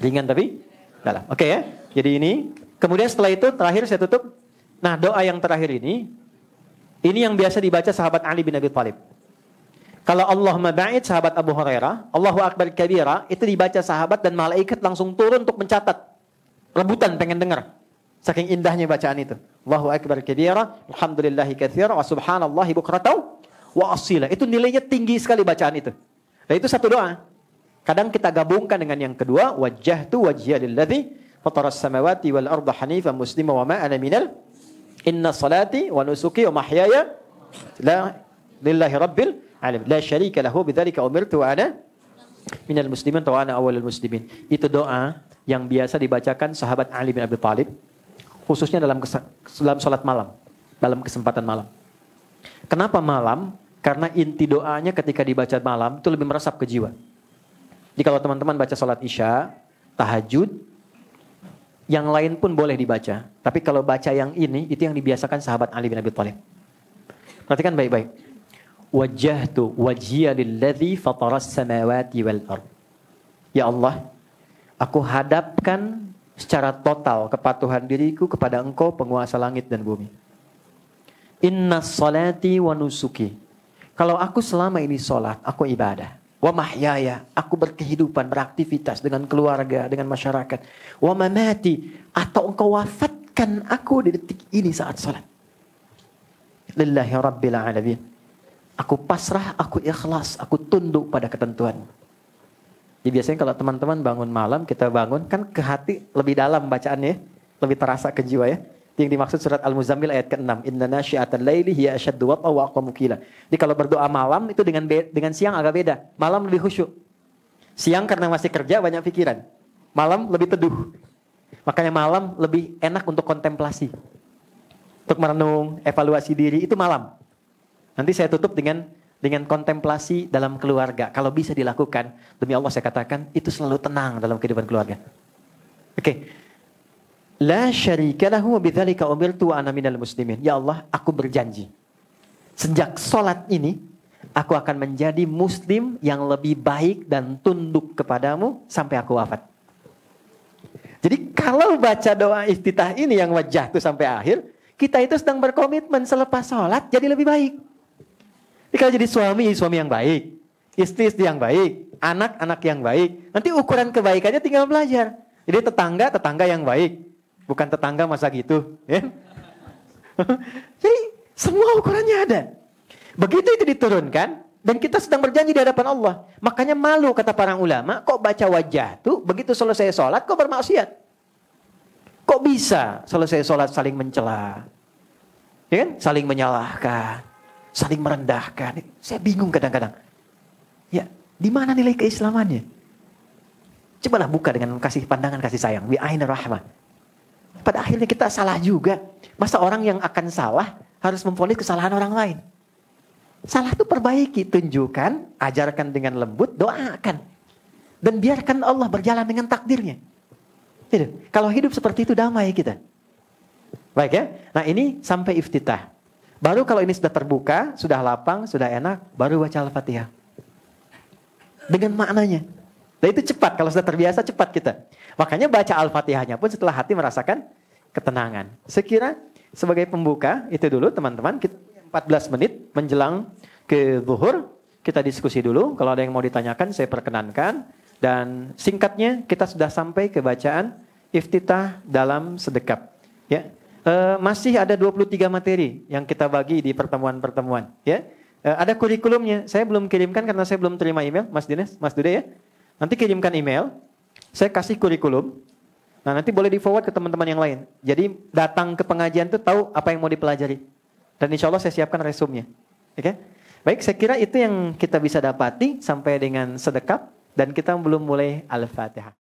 Speaker 1: Ringan tapi dalam. Oke ya. Jadi ini. Kemudian setelah itu terakhir saya tutup. Nah doa yang terakhir ini yang biasa dibaca sahabat Ali bin Abi Thalib. Kalau Allahumma ba'id sahabat Abu Hurairah. Allahu Akbar kabira. Itu dibaca sahabat dan malaikat langsung turun untuk mencatat. Rebutan pengen dengar. Saking indahnya bacaan itu. Allahu Akbar kabira. Alhamdulillahi katsira. Wa subhanallahi bukratan wa asila. Itu nilainya tinggi sekali bacaan itu. Dan itu satu doa. Kadang kita gabungkan dengan yang kedua, wajjahtu wajhiya lilladzi fataras samawati wal arda hanifan muslima wa ma ana minal inna salati wa nusuki wa mahyaya lillahi rabbil alamin la syarika lahu bidzalika umirtu wa ana minal muslimin wa ana awwalul muslimin. Itu doa yang biasa dibacakan sahabat Ali bin Abi Thalib khususnya dalam salat malam, dalam kesempatan malam. Kenapa malam? Karena inti doanya ketika dibaca malam itu lebih meresap ke jiwa. Jadi kalau teman-teman baca salat Isya, tahajud, yang lain pun boleh dibaca. Tapi kalau baca yang ini, itu yang dibiasakan sahabat Ali bin Abi Thalib. Perhatikan baik-baik. Wajjahtu wajhiya lilladzi fataras samawati wal ard. Ya Allah, aku hadapkan secara total kepatuhan diriku kepada Engkau penguasa langit dan bumi. Inna salati wa nusuki. Kalau aku selama ini sholat, aku ibadah. Wa mahyaya, aku berkehidupan, beraktivitas dengan keluarga, dengan masyarakat. Wa mamati, atau Engkau wafatkan aku di detik ini saat salat. Lillahi rabbil alamin. Aku pasrah, aku ikhlas, aku tunduk pada ketentuan. Jadi biasanya kalau teman-teman bangun malam, kita bangun, kan ke hati lebih dalam bacaannya, lebih terasa ke jiwa ya. Yang dimaksud surat Al-Muzammil ayat ke-6. Inna nasyi'atal laili hiya asyaddu wat'a wa aqwamu qila. Jadi kalau berdoa malam itu dengan siang agak beda. Malam lebih khusyuk. Siang karena masih kerja banyak pikiran. Malam lebih teduh. Makanya malam lebih enak untuk kontemplasi. Untuk merenung, evaluasi diri itu malam. Nanti saya tutup dengan dengan kontemplasi dalam keluarga. Kalau bisa dilakukan, demi Allah saya katakan, itu selalu tenang dalam kehidupan keluarga. Oke. La syarika lahu wa bidzalika umirtu wa ana minal muslimin. Ya Allah, aku berjanji. Sejak sholat ini, aku akan menjadi muslim yang lebih baik dan tunduk kepadamu sampai aku wafat. Jadi kalau baca doa iftitah ini yang wajah itu sampai akhir, kita itu sedang berkomitmen selepas sholat jadi lebih baik. Jadi kalau jadi suami yang baik, istri yang baik, anak yang baik. Nanti ukuran kebaikannya tinggal belajar. Jadi tetangga yang baik. Bukan tetangga masa gitu. Ya? Jadi semua ukurannya ada. Begitu itu diturunkan, dan kita sedang berjanji di hadapan Allah. Makanya malu kata para ulama, kok baca wajah tuh, begitu selesai sholat, kok bermaksiat? Kok bisa selesai sholat saling mencela? Ya kan? Saling menyalahkan, saling merendahkan. Saya bingung kadang-kadang. Ya, di mana nilai keislamannya? Cobalah buka dengan kasih pandangan kasih sayang. Bi aina rahmah. Pada akhirnya kita salah juga. Masa orang yang akan salah harus memvonis kesalahan orang lain? Salah itu perbaiki, tunjukkan, ajarkan dengan lembut, doakan. Dan biarkan Allah berjalan dengan takdirnya. Gitu. Kalau hidup seperti itu damai kita. Baik ya. Nah ini sampai iftitah. Baru kalau ini sudah terbuka, sudah lapang, sudah enak, baru baca Al-Fatihah. Dengan maknanya. Dan itu cepat, kalau sudah terbiasa cepat kita. Makanya baca Al-Fatihahnya pun setelah hati merasakan ketenangan. Sekira sebagai pembuka, itu dulu teman-teman. Kita 14 menit menjelang ke zuhur. Kita diskusi dulu. Kalau ada yang mau ditanyakan, saya perkenankan. Dan singkatnya, kita sudah sampai ke bacaan iftitah dalam sedekap. Ya. Masih ada 23 materi yang kita bagi di pertemuan-pertemuan. Ya. Ada kurikulumnya. Saya belum kirimkan karena saya belum terima email. Mas Dines, Mas Dude ya. Nanti kirimkan email. Saya kasih kurikulum. Nah nanti boleh di forward ke teman-teman yang lain. Jadi datang ke pengajian itu tahu apa yang mau dipelajari. Dan insya Allah saya siapkan resumenya. Oke? Baik, saya kira itu yang kita bisa dapati sampai dengan sedekap. Dan kita belum mulai Al-Fatihah.